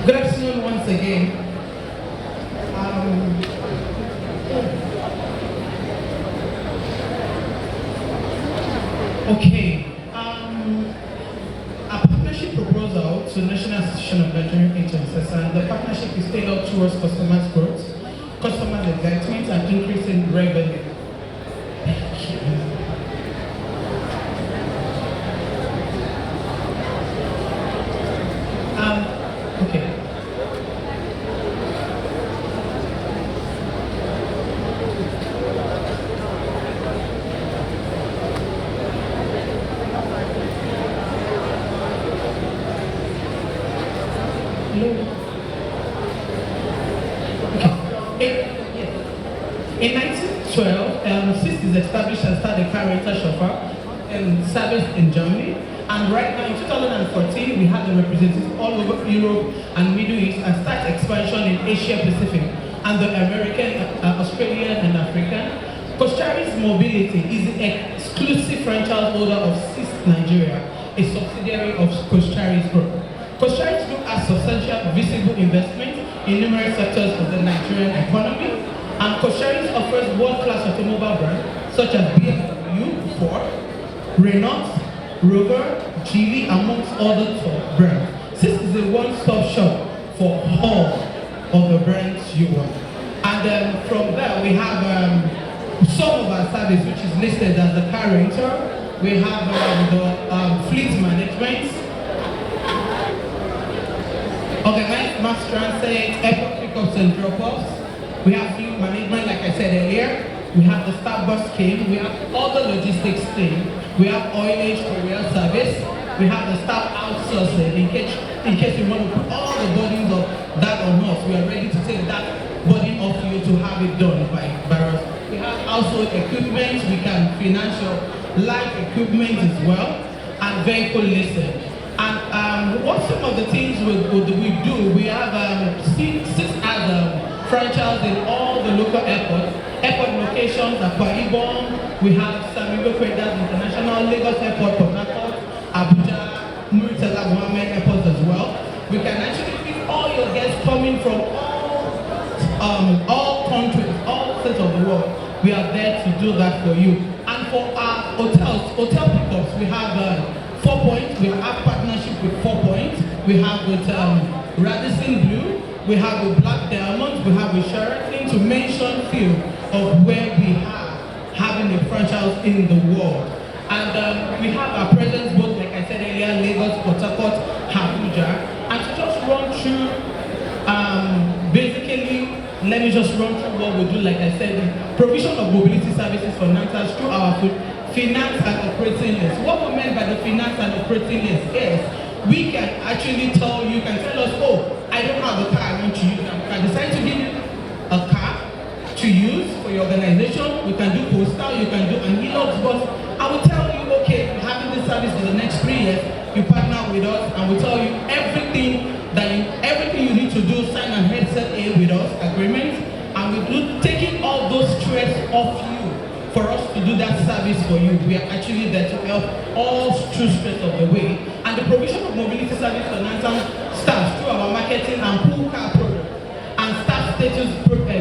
Good afternoon once again. Our partnership proposal to National Association of Nigerian Agencies, and the partnership is tailored towards customers' growth, customers' engagement, and increasing revenue. In 1912, SIS is established and started a car rental chauffeur and service in Germany,
And right now in 2014, we have the representatives all over Europe and Middle East and start expansion in Asia Pacific and the American, Australian and African. Koshari's Mobility is the exclusive franchise holder of CIS Nigeria, a subsidiary of Koshari's Group. Koshari's Group has substantial visible investment in numerous sectors of the Nigerian economy, and Koshari's offers world-class automobile brands such as BMW, Ford, Renault, Rover, Geely, amongst other top brands. This is a one-stop shop for all of the brands you want. And from there, we have some of our service, which is listed as the car rental. We have the fleet management, organized mass transit, airport pickups and drop-offs. We have fleet management, like I said earlier. We have the staff bus scheme. We have all the logistics team. We have oilage courier service. We have the staff outsourcing in case you want to put all the burdens of that on us. We are ready to take that burden off you to have it done by us. We have household equipment. We can finance your light equipment as well, and vehicle leasing. And what some of the things we do, we have six as franchise in all the local airports. Airport locations at Akwa we have Samigo Traders International, Lagos Airport, Port Harcourt, Abuja, Murtala Mohammed Airport as well. We can actually pick all your guests coming from all countries, all states of the world. We are there to do that for you. And for our hotel pickups, we have 4 Points. We have partnership with 4 Points. We have with Radisson Blue. We have with Black Diamonds. We have with Sheraton, to mention few of where we have having a franchise in the world. And we have our presence both, like I said earlier, Lagos, Port Harcourt, Abuja. And to just run through, basically, let me just run through what we do. Like I said, the provision of mobility services for NANTA through our finance and operating list. What we meant by the finance and operating list is we can actually tell you, can tell us, oh, I don't have a car I want to use. I can decide to give you a car to use for your organization. We can do postal, you can do an e-logs, but I will tell you, okay, we're having this service for the next 3 years. You partner with us, and we tell you everything you need to do, sign an headset A with us agreement, and we do taking all those stress off you for us to do that service for you. We are actually there to help all true stress of the way. And the provision of mobility service for NANTA staff through our marketing and pool car product and staff status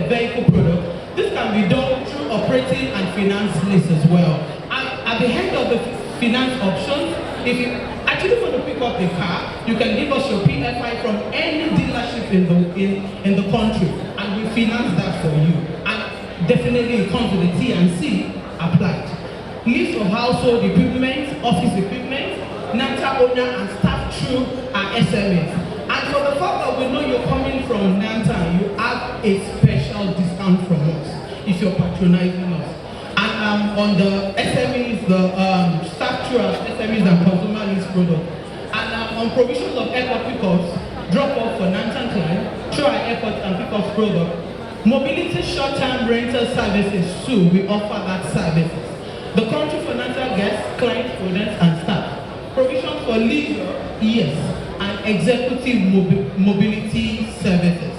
vehicle product. This can be done through operating and finance lists as well. And at the end of the finance options, if you actually want to pick up a car, you can give us your PFI from any dealership in the country, and we finance that for you. And definitely it comes with the T&C applied. List of household equipment, office equipment, NANTA owner and staff through our SMEs. And for the fact that we know you're coming from NANTA, you have a special discount from us if you're patronizing us. And on the SMEs, the staff through our SMEs and consumer lease product. And on provisions of airport pickups, drop off for NANTA client through our airport and pickups product. Mobility short-term rental services too, we offer that services. The country for NANTA guests, clients, students, and staff. Provisions for leisure, yes, and executive mobility services.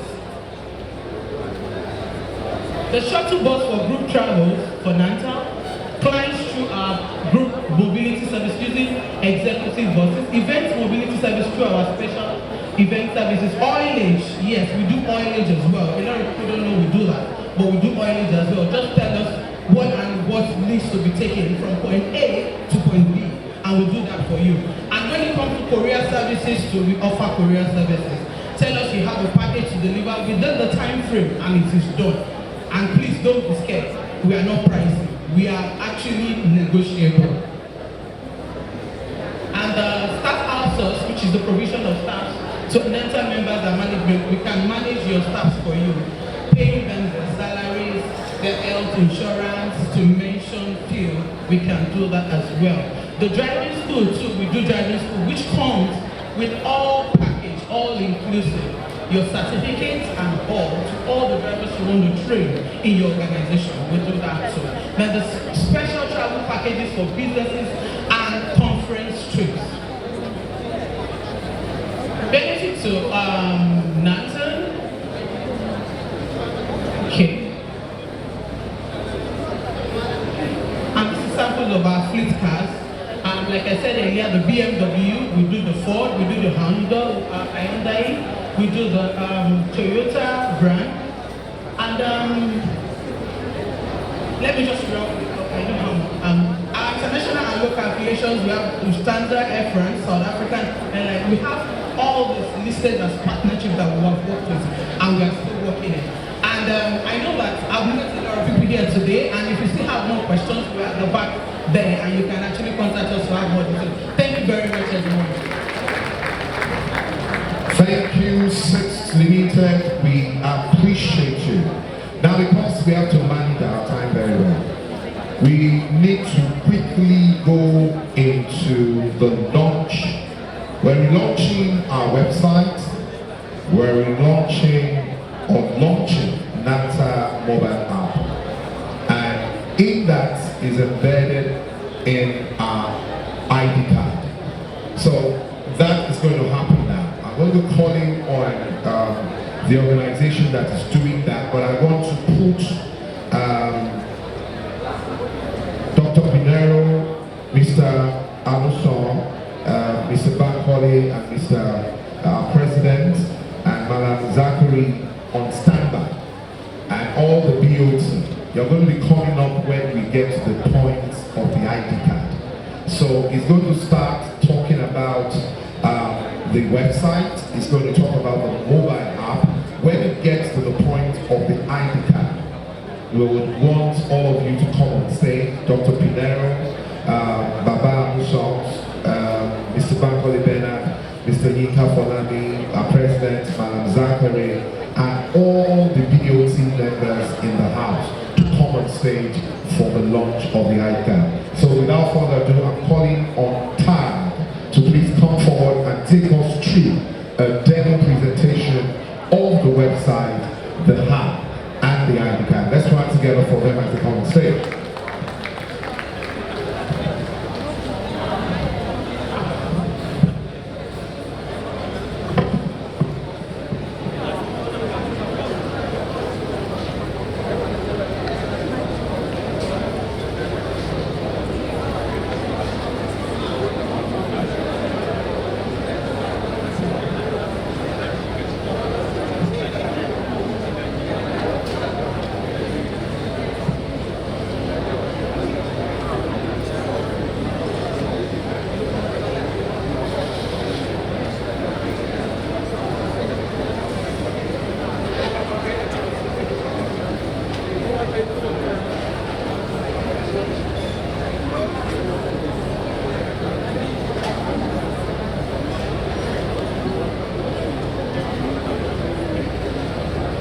The shuttle bus for group travels for NANTA, clients through our group mobility service using executive buses, event mobility service through our special event services, oilage, yes, we do oilage as well. A lot of people don't know we do that, but we do oilage as well. Just tell us what needs to be taken from point A to point B, and we'll do that for you. And when it comes to courier services too, we offer courier services. Tell us you have a package to deliver within the time frame, and it is done. And please don't be scared. We are not pricey. We are actually negotiable. And staff outsource, which is the provision of staff to NANTA members and management, we can manage your staff for you, paying them their salaries, their health insurance, to mention few. We can do that as well. The driving school too, we do driving school, which comes with all package, all inclusive. Your certificates and all the drivers you want to train in your organization, we do that too. Now the special travel packages for businesses and conference trips. so NANTA. Okay. And this is samples of our fleet cars. Like I said earlier, the BMW, we do the Ford, we do the Honda, Hyundai, we do the Toyota brand. And let me just run our international and local affiliations. We have Lufthansa, Air France, South African, and we have all this listed as partnership that we have worked with, and we are still working it. And I know that I've met a lot of people here today, and if you still have more questions, we're at the back there, and you can actually contact us to have more details. Thank you very much, everyone.
Thank you, Six Limited. We appreciate you. Now, because we have to manage our time very well, we need to quickly go into the launch. We're launching our website. We're launching NANTA mobile app. And in that is embedded in our ID card. So that is going to happen now. I'm going to call in on the organization that is doing that, but I want to put Dr. Pinero, Mr. Aluson, Mr. Bankole, and Mr. President, and Madam Zachary on standby, and all the BOT. You're going to be coming up when we get to the point of the ID card. So it's going to start talking about the website. It's going to talk about the mobile app. When it gets to the point of the ID card, we would want all of you to come on stage. Dr. Pinero, Baba Musons, Mr. Bankole Bernard, Mr. Yinka Folami, our President, Madam Zachary, and all the BOT members in the house to come on stage for the launch of the ID card. So without further ado, I'm calling on TAG to please come forward and take us through a demo presentation of the website, the app, and the ID card. Let's run together for them as they come on stage.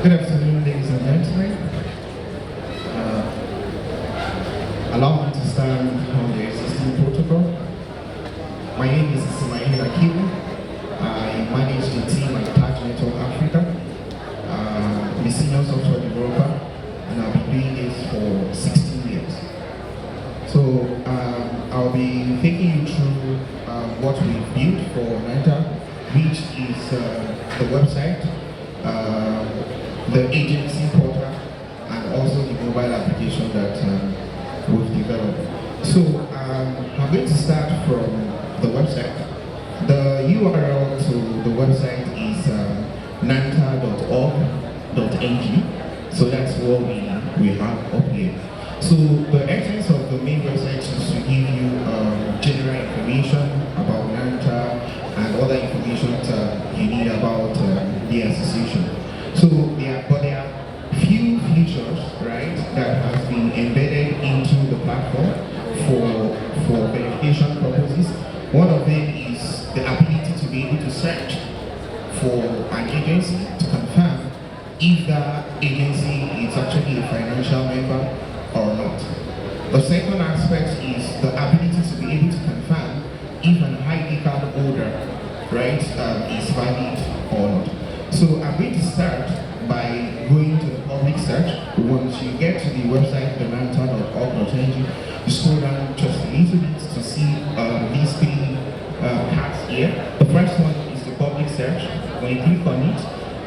Good afternoon, ladies and gentlemen. Allow me to stand on the existing protocol. My name is Ismail Akibu. I manage the team at Touch Network Africa. I'm a senior software developer, and I've been doing this for 16 years. So I'll be taking you through what we've built for NANTA, which is the website, the agency portal, and also the mobile application that we've developed. So I'm going to start from the website. The URL to the website is nanta.org.ng. So that's what we have up here. So the essence of the main website is to give you general information about NANTA and other information you need about the association. So there are few features, right, that has been embedded into the platform for verification purposes. One of them is the ability to be able to search for an agency to confirm if that agency is actually a financial member or not. The second aspect is the ability to be able to confirm if an ID card holder, right, is valid or not. So I'm going to start by going to the public search. Once you get to the website, nanta.org.ng, you scroll down just a little bit to see these three cards here. The first one is the public search. when you click on it,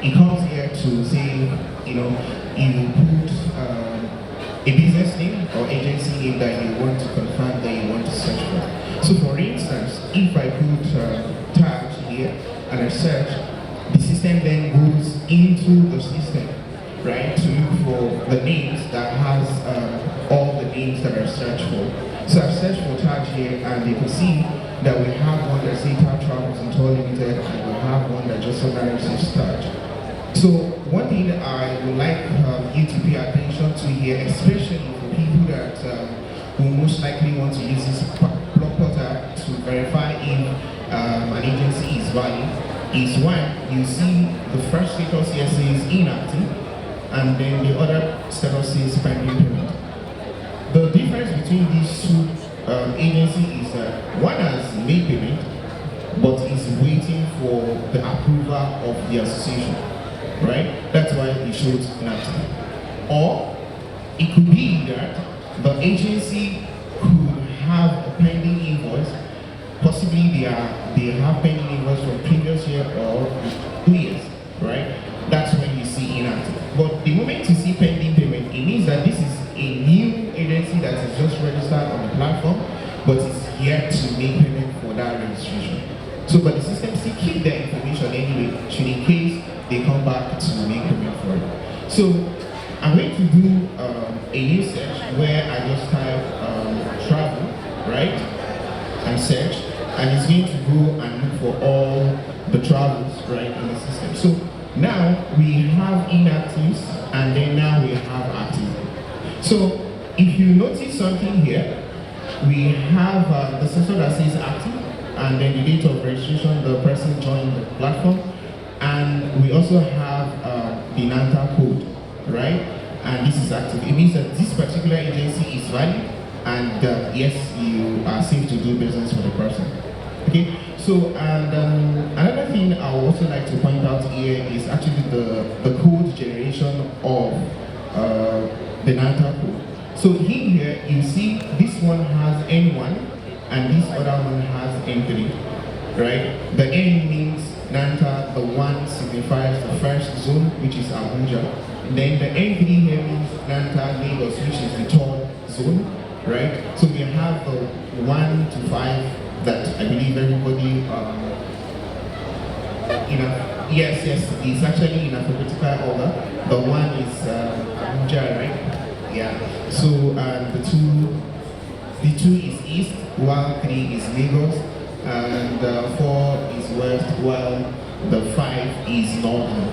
it comes here to say, you know, you put a business name or agency name that you want to confirm that you want to search for. So for instance, if I put tags here and I search, the system then goes into the system, right, to look for the names that has all the names that are searched for. So I've searched for tags here, and you can see that we have one that says Tag Travels and Tour Limited, and we have one that just says Tag. So one thing that I would like you to pay attention to here, especially for people that will most likely want to use this blog portal to verify if an agency is valid, is one, you see the first status here says inactive, and then the other status says pending payment. The difference between these two agencies is that one has made payment, but is waiting for the approval of the association. Right? That's why it shows inactive. Or it could be that the agency could have a pending invoice. Possibly they have pending invoice from previous year or 2 years. Right? That's when you see inactive. But the moment you see pending payment, it means that this is a new agency that is just registered on the platform, but is yet to make payment for that registration. So, but the system still keep their information anyway, should in case they come back to make payment for it. So I'm going to do a new search where I just type travel, right, and search, and it's going to go and look for all the travels, right, in the system. So now we have inactives, and then now we have active. So if you notice something here, we have the sensor that says active, and then the date of registration, the person joined the platform. And we also have the NANTA code, right? And this is active. It means that this particular agency is valid, and yes, you are safe to do business with the person. Okay. So, and another thing I would also like to point out here is actually the code generation of the NANTA code. So here you see this one has N1, and this other one has N3, right? The N means NANTA, the 1 signifies the first zone, which is Abuja. Then the N3 here means NANTA Lagos, which is the third zone, right? So we have the 1 to 5 that I believe everybody, yes, it's actually in alphabetical order. The 1 is Abuja, right? Yeah. So the 2 is East, while 3 is Lagos, and 4 is West, while the 5 is Northern.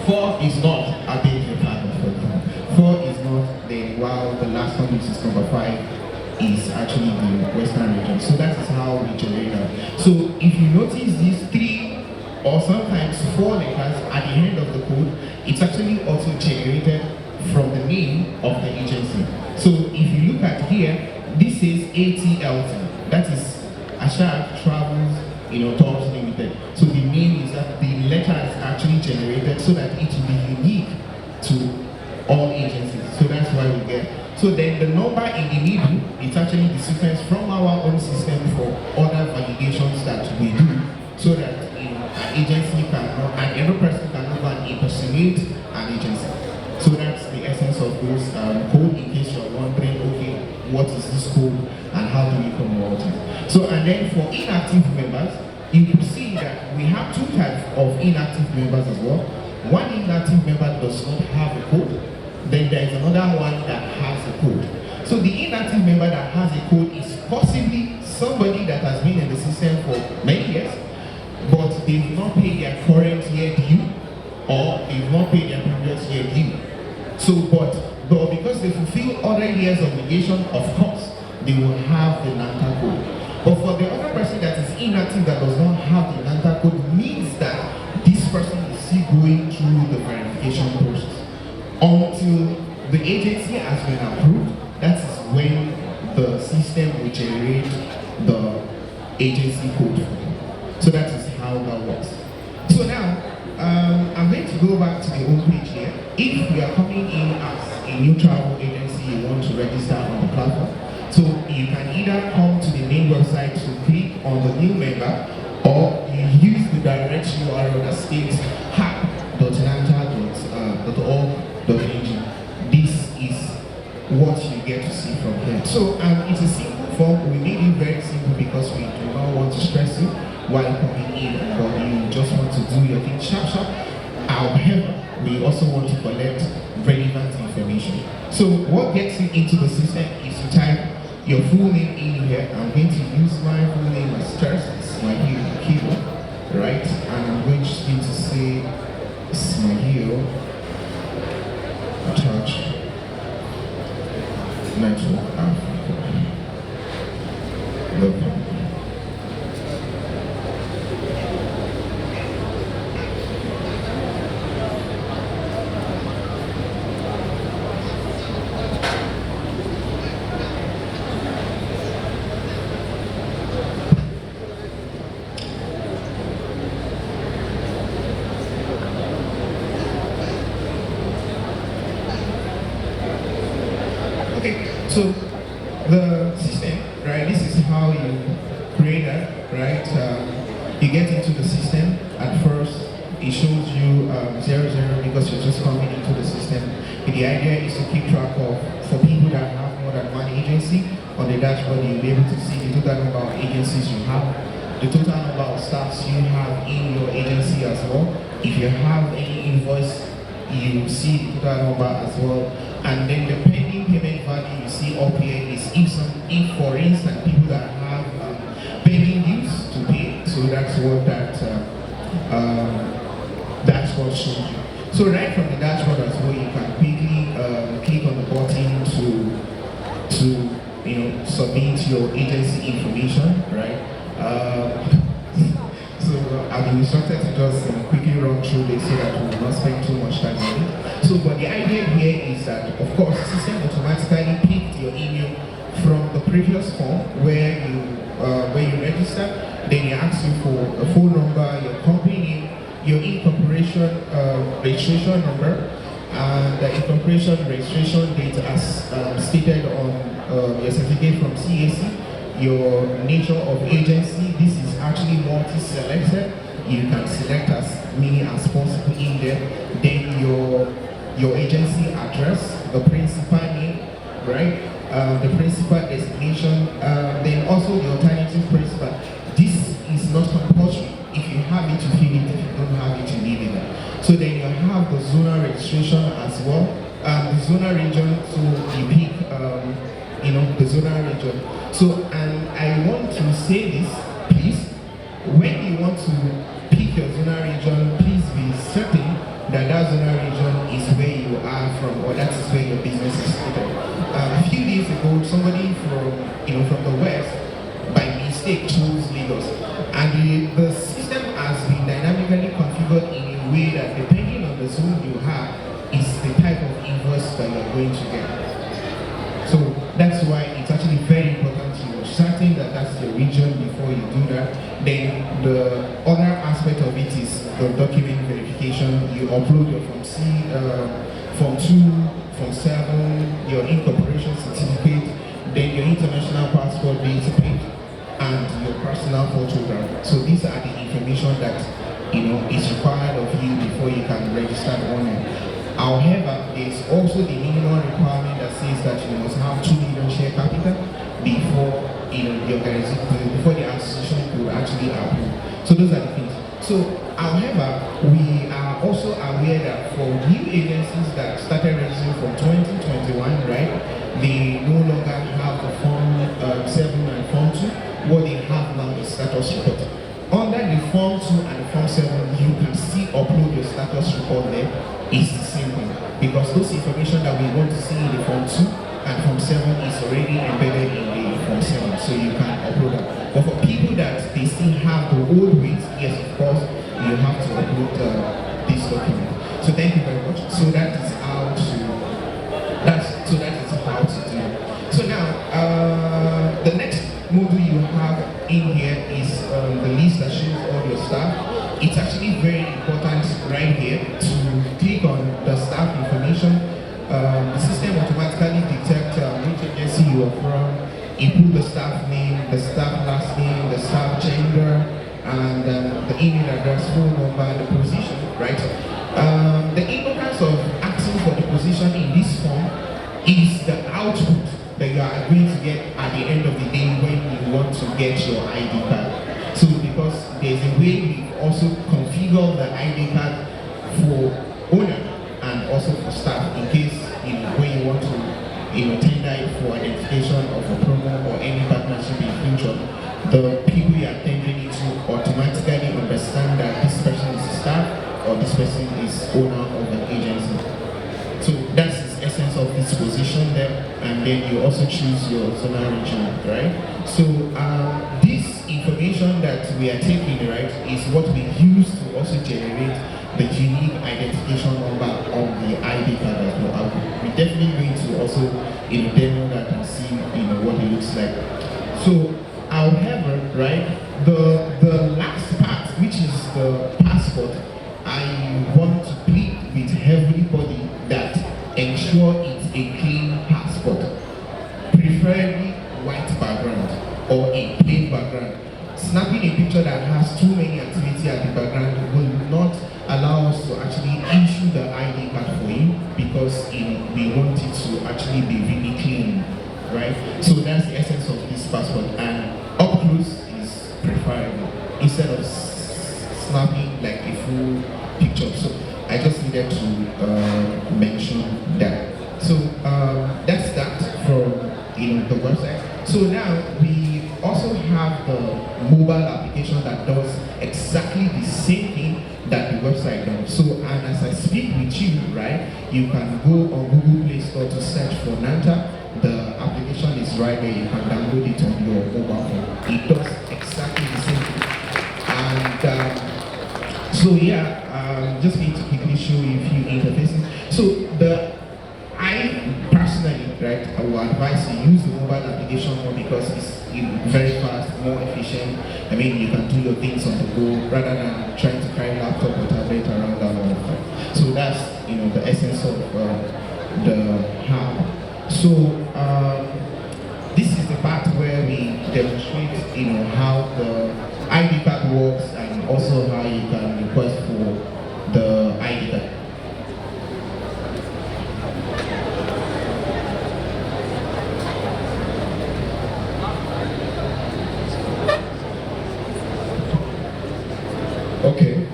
4 is North, I beg your pardon for that. 4 is North, then while the last one, which is number 5, is actually the Western region. So that is how we generate that. So if you notice these 3 or sometimes 4 letters at the end of the code, it's actually also generated from the name of the agency. So if you look at here, this is ATLT. That is Ashad Travels, Tours Limited. So the name is that the letter is actually generated so that it will be unique to all agencies. So that's why we get. So then the number in the middle, it's actually the sequence from our own system for other validations that we do, so that an agency cannot, and every person cannot go and impersonate an agency. So that's the essence of those code, in case you're wondering, okay, what is this code and how do we promote it? So, and then for inactive members, you can see that we have 2 types of inactive members as well. One inactive member does not have a code, then there is another one that has a code. So the inactive member that has a code is possibly somebody that has been in the system for many years, but they will not pay their current year due, or they will not pay their previous year due. So, but because they fulfill other years' obligation, of course, they will have the NANTA code. But for the other person that is inactive that does not have the NANTA code, means that this person is still going through the verification process until the agency has been approved. That is when the system will generate the agency code for them. So that is how that works. So now, I'm going to go back to the home page here. If you are coming in as a new travel agency, you want to register on the platform, so you can either come to the main website to click on the new member, or you use the direct direct URL that states hack.nanta.org.ng. This is what you get to see from here. So it's a simple form. We made it very simple because we do not want to stress you while coming in, but you just want to do your thing sharp. However, we also want to collect relevant information. So what gets you into the system is to type your full name in here. I'm going to use my full name as first. It's my keyboard, right? And I'm going to say Smahil Touch Network Africa. Okay. So the system, right, this is how you create that, right? You get into the system. At first, it shows you 00 because you're just coming into the system. And the idea is to keep track of, for people that have more than one agency, on the dashboard you'll be able to see the total number of agencies you have, the total number of staffs you have in your agency as well. If you have any invoice, you see the total number as well. And then the pending payment value you see up here is if for instance people that have pending dues to pay. So that's what dashboard shows you. So right from the dashboard as well, you can quickly click on the button to submit your agency information, right? So I've been instructed to just quickly run through this so that we will not spend too much time on it. So, but the idea here is that, of course, the system automatically picked your email from the previous form where you register. Then it asks you for a phone number, your company name, your incorporation registration number, and the incorporation registration date as stated on your certificate from CAC. Your nature of agency, this is actually multi-selected. You can select as many as possible in there. Then your agency address, the principal name, right? The principal destination, then also the alternative principal. This is not compulsory. If you have it, you fill it. If you don't have it, you leave it. So then you have the zonal registration as well. The zonal region, so you pick the zonal region. So, and I want to say this, please, when you want to pick your zonal region, please be certain that zonal region is where you are from, or that is where your business is located. A few days ago, somebody from the west, by mistake, chose Lagos. And the system has been dynamically configured in a way that depending on the zone you have, is the type of invoice that you're going to get. So that's why it's actually very important you're certain that that's your region before you do that. Then the other aspect of it is the document verification. You upload your Form C, Form 2, Form 7, your incorporation certificate, then your international passport data page, and your personal photograph. So these are the information that is required of you before you can register on it. However, there's also the minimum requirement that says that you must have 2 million share capital before before the association could actually approve. So those are the things. So, however, we are also aware that for new agencies that started registering from 2021, right, they no longer have the Form 7 and Form 2. What they have now is status report. Under the Form 2 and the Form 7, you can still upload your status report there. It's the same thing. Because those information that we want to see in the Form 2 and Form 7 is already embedded in the Form 7, so you can upload that. But for people that they still have the old ways, yes, of course, you have to upload this document. So thank you very much. So that is how to do. So now, the next module you have in here is the list that shows all your staff. It's actually very important right here to click on the staff information. The system automatically detects which agency you are from. It put the staff name, the staff last name, the staff gender, and the email address, phone number, and the position, right? The importance of asking for the position in this form is the output that you are going to get at the end of the day when you want to get your ID card. So because there's a way we also configure the ID card for owner and also for staff in case when you want to tender it for identification of a program or any partnership in future, the people you are tendering it to automatically understand that this person is staff or this person is owner of an agency. So that's the essence of this position there, and then you also choose your zonal region, right? So this information that we are taking, right, is what we use to also generate the unique identification number on the ID card as well. We're definitely going to also demo that and see what it looks like. So however, right, the last part, which is the passport, I want to plead with everybody that ensure it's a clean passport, preferably white background or a plain background. Snapping a picture that has too many activity at the background will not allow us to actually issue the ID card for you because we want it to actually be really clean, right? So that's the essence of this passport, and up close is preferable instead of snapping like a full picture. So I just needed to mention that. So that's that from the website. So now we also have the mobile application that does exactly the same thing that the website does. So, and as I speak with you, right, you can go on Google Play Store to search for NANTA. The application is right there. You can download it on your mobile phone. It does exactly the same thing. And so yeah, just need to quickly show you a few interfaces. So I personally, right, I will advise you use the mobile application more because it's very fast, more efficient. I mean, you can do your things on the go rather than trying to carry laptop or tablet around that all the time. So that's the essence of the hub. So this is the part where we demonstrate how the ID card works and also how you can request for the ID card.
Okay,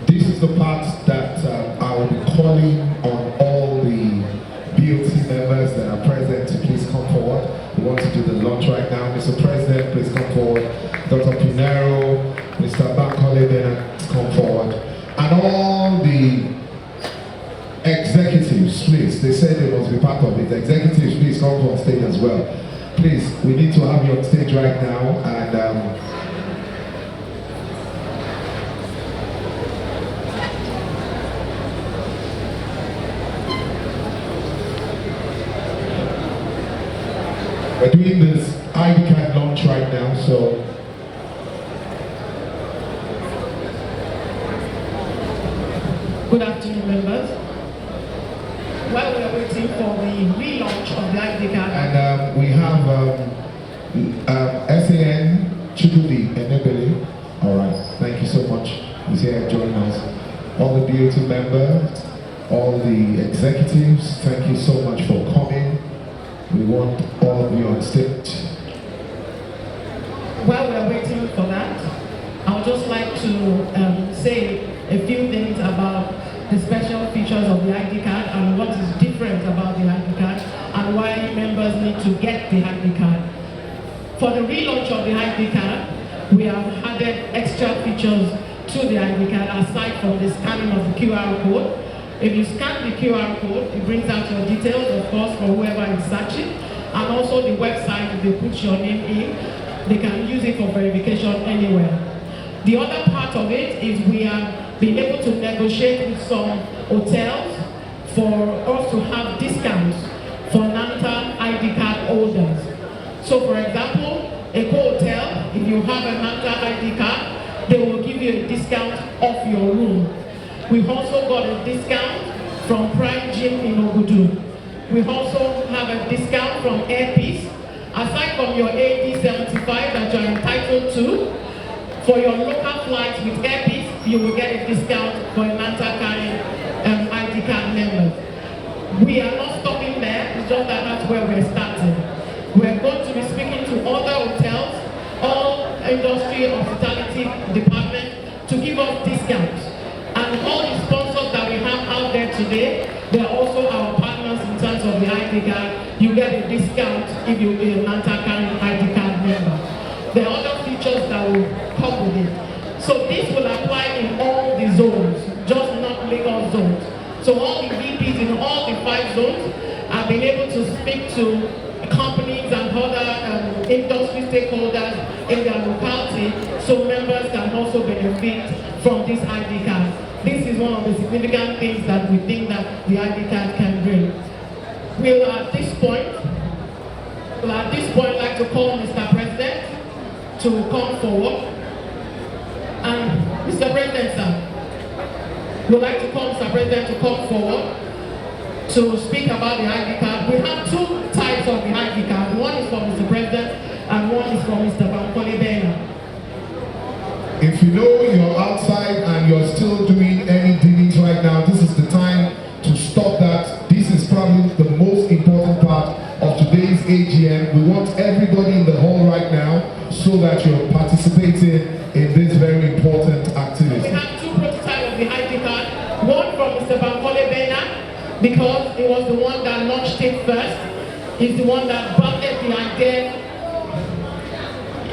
this is the part that I will be calling on all the BOT members that are present to please come forward. We want to do the launch right now. Mr. President, please come forward. Dr. Pinero, Mr. Bankole, then come forward. And all the executives, please, they said they must be part of it. The executives, please come on stage as well. Please, we need to have you on stage right now, and we're doing this ID card launch right now, so
good afternoon, members. While we are waiting for the relaunch of the ID card,
and we have SAN Chukudi Enebele. All right, thank you so much. He's here joining us. All the BOT members, all the executives, thank you so much for coming. We want all of you on stage.
while we are waiting for that, I would just like to say a few things about the special features of the ID card and what is different about the ID card and why members need to get the ID card. For the relaunch of the ID card, we have added extra features to the ID card aside from the scanning of the QR code. If you scan the QR code, it brings out your details, of course, for whoever is searching, and also the website, if they put your name in, they can use it for verification anywhere. The other part of it is we have been able to negotiate with some hotels for us to have discounts for NANTA ID card holders. So for example, a hotel, if you have a NANTA ID card, they will give you a discount off your room. We've also got a discount from Prime Gym in Ogudu. We also have a discount from Airpiece. Aside from your AD75 that you're entitled to, For your local flights with Airpeace, you will get a discount for a NANTA carrying ID card members. We are not stopping there, it's just that that's where we're starting. We're going to be speaking to other hotels, all industry hospitality departments to give us discounts. And all the sponsors that we have out there today, they're also our partners in terms of the ID card. You get a discount if you're a NANTA carrying ID card member. There are other features that will come with it. So this will apply in all the zones, just not Lagos zones. So all the VPs in all the 5 zones have been able to speak to companies and other industry stakeholders in their locality, so members can also benefit from this ID card. This is one of the significant things that we think that the ID card can bring. We'll at this point like to call Mr. President to come forward. And Mr. President, sir, we'd like to call Mr. President to come forward to speak about the ID card. We have 2 types of the ID card. One is for Mr. President and one is for Mr. Bankole-Bena.
If you know you're outside and you're still doing any dealings right now, this is the time to stop that. This is probably the most important part of today's AGM. We want everybody in the hall right now so that you're participating in this very important activity.
We have 2 prototypes of the ID card. One from Mr. Bankole-Bena, because it was the one that launched it first. He's the one that branded the idea.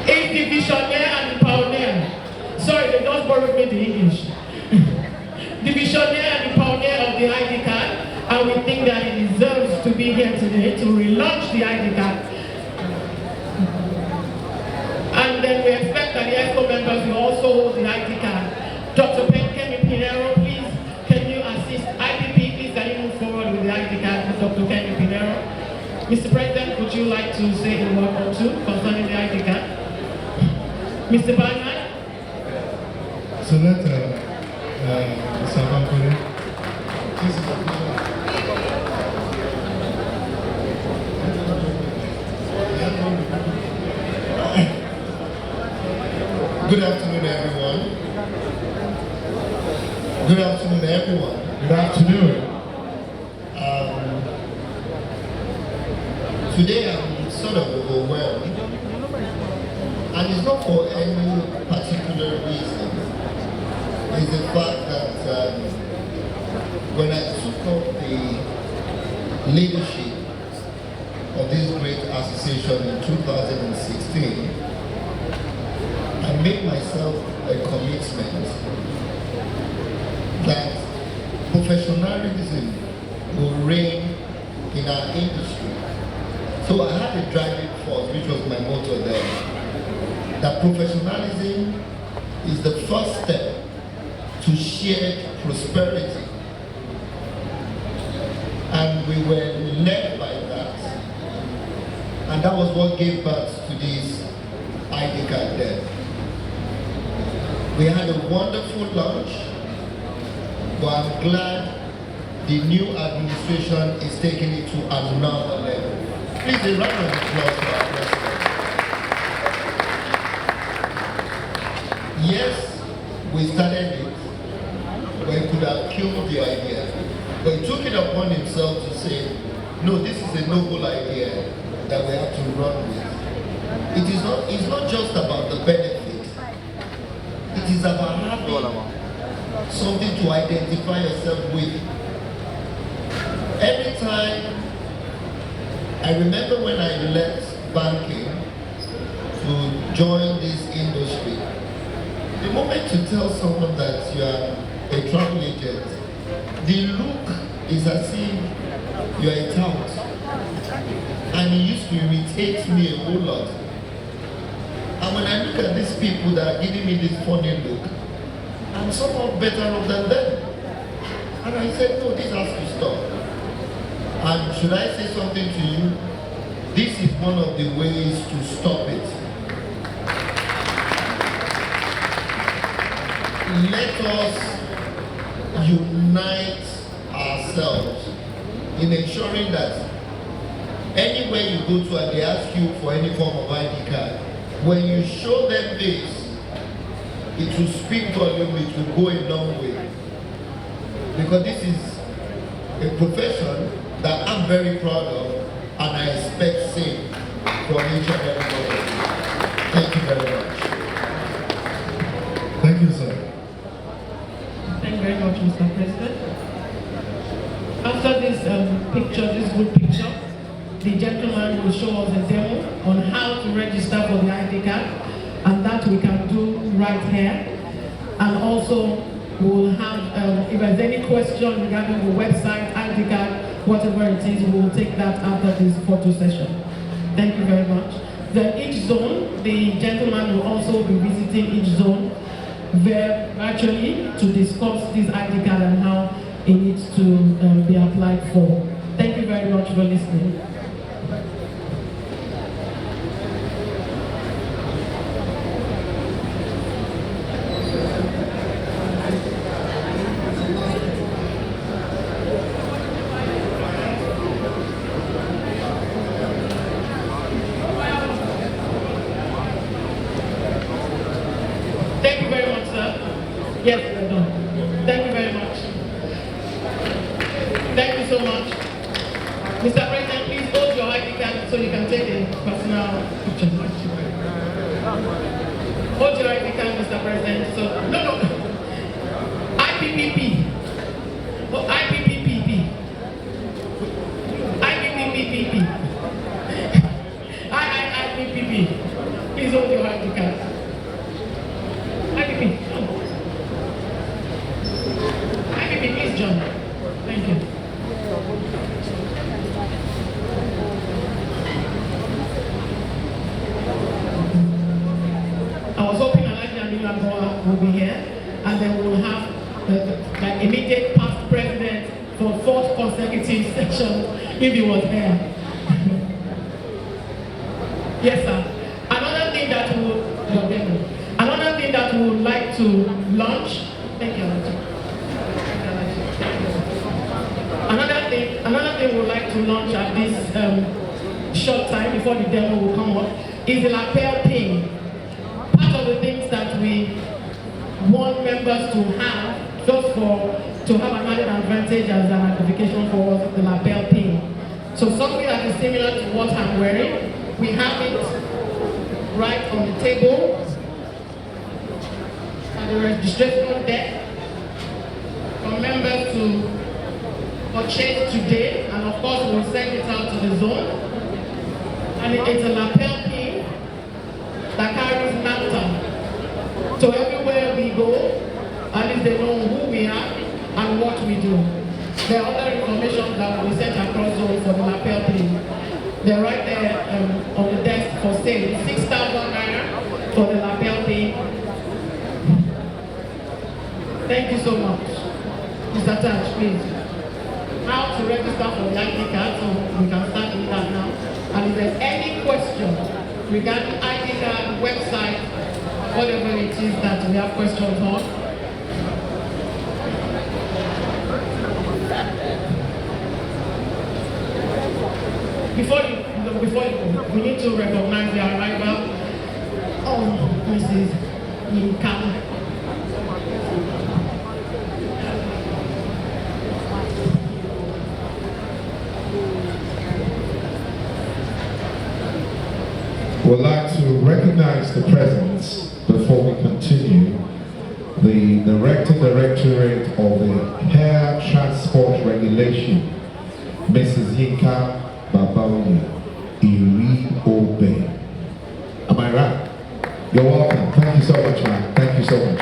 He's the visionary and the pioneer. Sorry, they just borrowed me the English. The visionary and the pioneer of the ID card, and we think that he deserves to be here today to relaunch the ID card. And then we expect that the ESCO members will also hold the ID card. Dr. Kemi Pinero, please, can you assist IPP? Please, can you move forward with the ID card with Dr. Kemi Pinero? Mr. President, would you like to say a word or two concerning the ID card? Mr. Barnard?
So let Mr. Bankole.
Good afternoon, everyone. Good afternoon, everyone.
Good afternoon.
Today I'm sort of overwhelmed, and it's not for any particular reason. It's the fact that when I took up the leadership of this great association in 2016, I made myself a commitment that professionalism will reign in our industry. So I had a driving force, which was my motto then, that professionalism is the first step to shared prosperity. And we were led by that. And that was what gave birth to this ID card then. We had a wonderful launch, but I'm glad the new administration is taking it to another level. Please, a round of applause for our president. Yes, we started it, but he could have killed the idea. But he took it upon himself to say, no, this is a noble idea that we have to run with. It's not just about the benefit. It is about having something to identify yourself with. Every time, I remember when I left banking to join this industry, the moment you tell someone that you are a travel agent, the look is as if you are a tout. And it used to irritate me a whole lot. And when I look at these people that are giving me this funny look, I'm somehow better off than them. And I said, no, this has to stop. And should I say something to you? This is one of the ways to stop it. Let us unite ourselves in ensuring that anywhere you go to and they ask you for any form of ID card, when you show them this,
it will speak volume, it will go a long way. Because this is a profession that I'm very proud of, and I expect same from each and every one of you. Thank you very much.
Thank you, sir.
Thank you very much, Mr. President. After this picture, this good picture, the gentleman will show us a demo on how to register for the ID card, and that we can do right here. And also, we will have, if there's any question regarding the website, ID card, whatever it is, we will take that after this photo session. Thank you very much. Then each zone, the gentleman will also be visiting each zone virtually to discuss this ID card and how it needs to be applied for. Thank you very much for listening. Thank you very much, sir. Yes, we're done. Thank you very much. Thank you so much. Mr. President, please hold your ID card so you can take a personal picture. Hold your ID card, Mr. President. So, no. IPPP. Oh, IPPPP. IPPPP. IPPP. Please hold your ID card. IPP. IPP, please join. Thank you. I was hoping Alaji Amilaboa will be here, and then we'll have the immediate past president for 4th consecutive session if he was there. Yes, sir. Another thing that we would like to launch. Thank you, Alaji. Another thing we would like to launch at this short time before the demo will come up is the lapel pin. Part of the things that we want members to have, just to have an added advantage as an identification for us, the lapel pin. So something that is similar to what I'm wearing, we have it right on the table at the registration desk for members to purchase today, and of course we'll send it out to the zone. And it's a lapel pin that carries NANTA. So everywhere we go, at least they know who we are and what we do. There are other information that will be sent across zone for the lapel pin. They're right there on the desk for sale. 6,000 naira for the lapel pin. Thank you so much. Mr. Taj, please. How to register for the ID card, so we can start with that now. And if there's any question regarding ID card, website, whatever it is that we have questions on, before you, we need to recognize the arrival of Mrs. Yinka.
We'd like to recognize the presence, before we continue, the Directorate of the Air Transport Regulation, Mrs. Yinka Babaoye Iri Obe. Am I right? You're welcome. Thank you so much, man. Thank you so much.